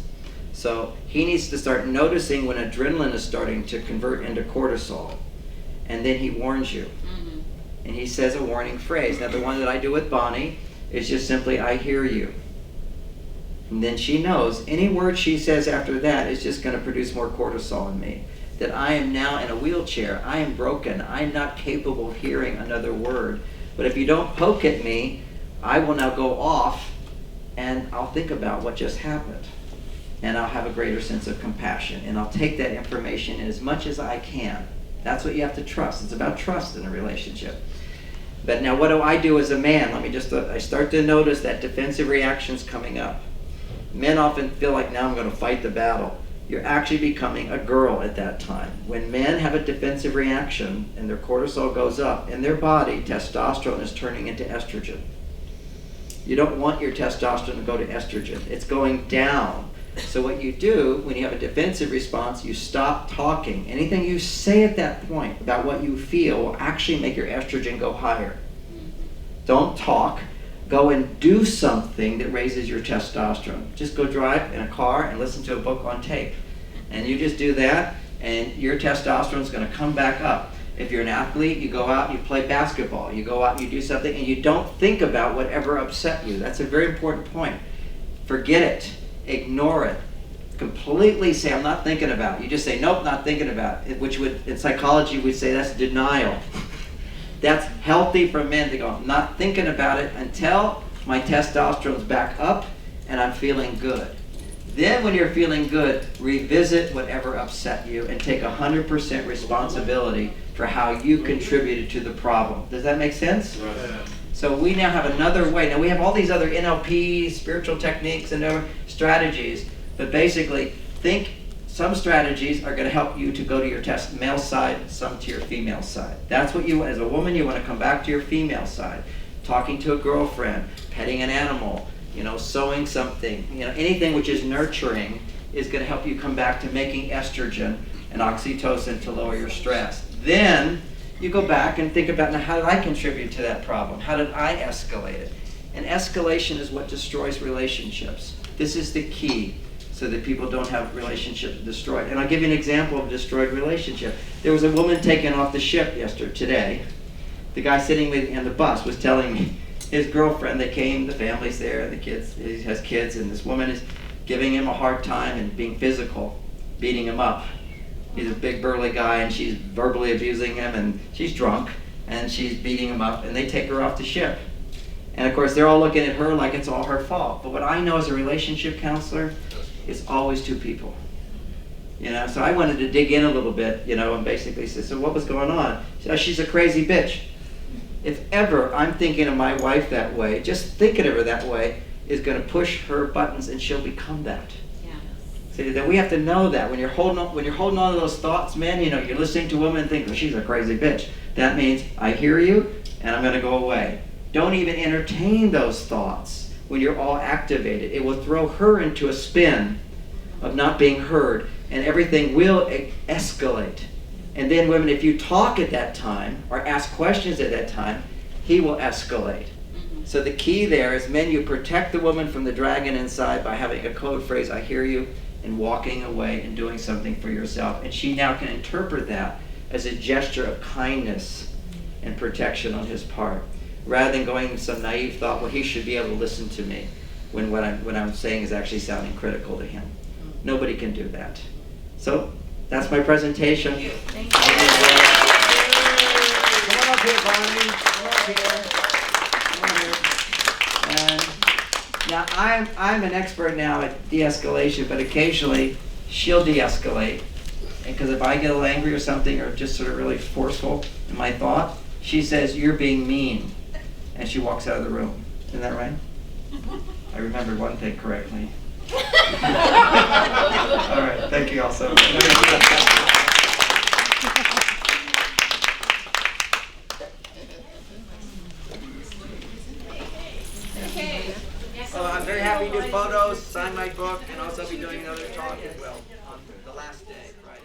So he needs to start noticing when adrenaline is starting to convert into cortisol. And then he warns you. Mm-hmm. And he says a warning phrase. Now the one that I do with Bonnie is just simply, I hear you. And then she knows any word she says after that is just going to produce more cortisol in me. That I am now in a wheelchair. I am broken. I'm not capable of hearing another word. But if you don't poke at me, I will now go off and I'll think about what just happened. And I'll have a greater sense of compassion. And I'll take that information in as much as I can. That's what you have to trust. It's about trust in a relationship. But now what do I do as a man? I start to notice that defensive reactions coming up. Men often feel like now I'm going to fight the battle. You're actually becoming a girl at that time. When men have a defensive reaction and their cortisol goes up, in their body, testosterone is turning into estrogen. You don't want your testosterone to go to estrogen. It's going down. So what you do when you have a defensive response, you stop talking. Anything you say at that point about what you feel will actually make your estrogen go higher. Don't talk. Go and do something that raises your testosterone. Just go drive in a car and listen to a book on tape. And you just do that, and your testosterone is going to come back up. If you're an athlete, you go out and you play basketball. You go out and you do something, and you don't think about whatever upset you. That's a very important point. Forget it. Ignore it. completely say, I'm not thinking about it. You just say, nope, not thinking about it, which would, in psychology, we'd say that's denial. That's healthy for men to go, I'm not thinking about it until my testosterone's back up and I'm feeling good. Then when you're feeling good, revisit whatever upset you and take 100% responsibility for how you contributed to the problem. Does that make sense? Right. So we now have another way. Now we have all these other NLP, spiritual techniques and other strategies, but basically think some strategies are going to help you to go to your male side, some to your female side. That's what you, as a woman, you want to come back to your female side. Talking to a girlfriend, petting an animal, sewing something, anything which is nurturing is going to help you come back to making estrogen and oxytocin to lower your stress. Then you go back and think about, now how did I contribute to that problem? How did I escalate it? And escalation is what destroys relationships. This is the key so that people don't have relationships destroyed. And I'll give you an example of a destroyed relationship. There was a woman taken off the ship today. The guy sitting with me on the bus was telling me his girlfriend, they came, the family's there, the kids, he has kids, and this woman is giving him a hard time and being physical, beating him up. He's a big burly guy and she's verbally abusing him and she's drunk and she's beating him up and they take her off the ship. And of course they're all looking at her like it's all her fault. But what I know as a relationship counselor, it's always two people. So I wanted to dig in a little bit, and basically say, so what was going on? She said, she's a crazy bitch. If ever I'm thinking of my wife that way, just thinking of her that way is going to push her buttons and she'll become that. See, that we have to know that when you're holding on to those thoughts, man, you're listening to a woman and think, well, she's a crazy bitch. That means I hear you and I'm going to go away. Don't even entertain those thoughts when you're all activated. It will throw her into a spin of not being heard and everything will escalate. And then women, if you talk at that time or ask questions at that time, he will escalate. So the key there is, men, you protect the woman from the dragon inside by having a code phrase, I hear you, and walking away and doing something for yourself. And she now can interpret that as a gesture of kindness and protection on his part, rather than going in some naive thought, well, he should be able to listen to me when what I'm saying is actually sounding critical to him. Nobody can do that. So that's my presentation. Thank you. Come on up here, Bonnie. Come up here. Come on here. And now I'm an expert now at de-escalation, but occasionally she'll de-escalate. And because if I get a little angry or something, or just sort of really forceful in my thought, she says, "You're being mean," and she walks out of the room. Isn't that right? I remembered one thing correctly. All right, thank you all so much. I'm very happy to do photos, sign my book, and also be doing another talk as well on the last day, Friday.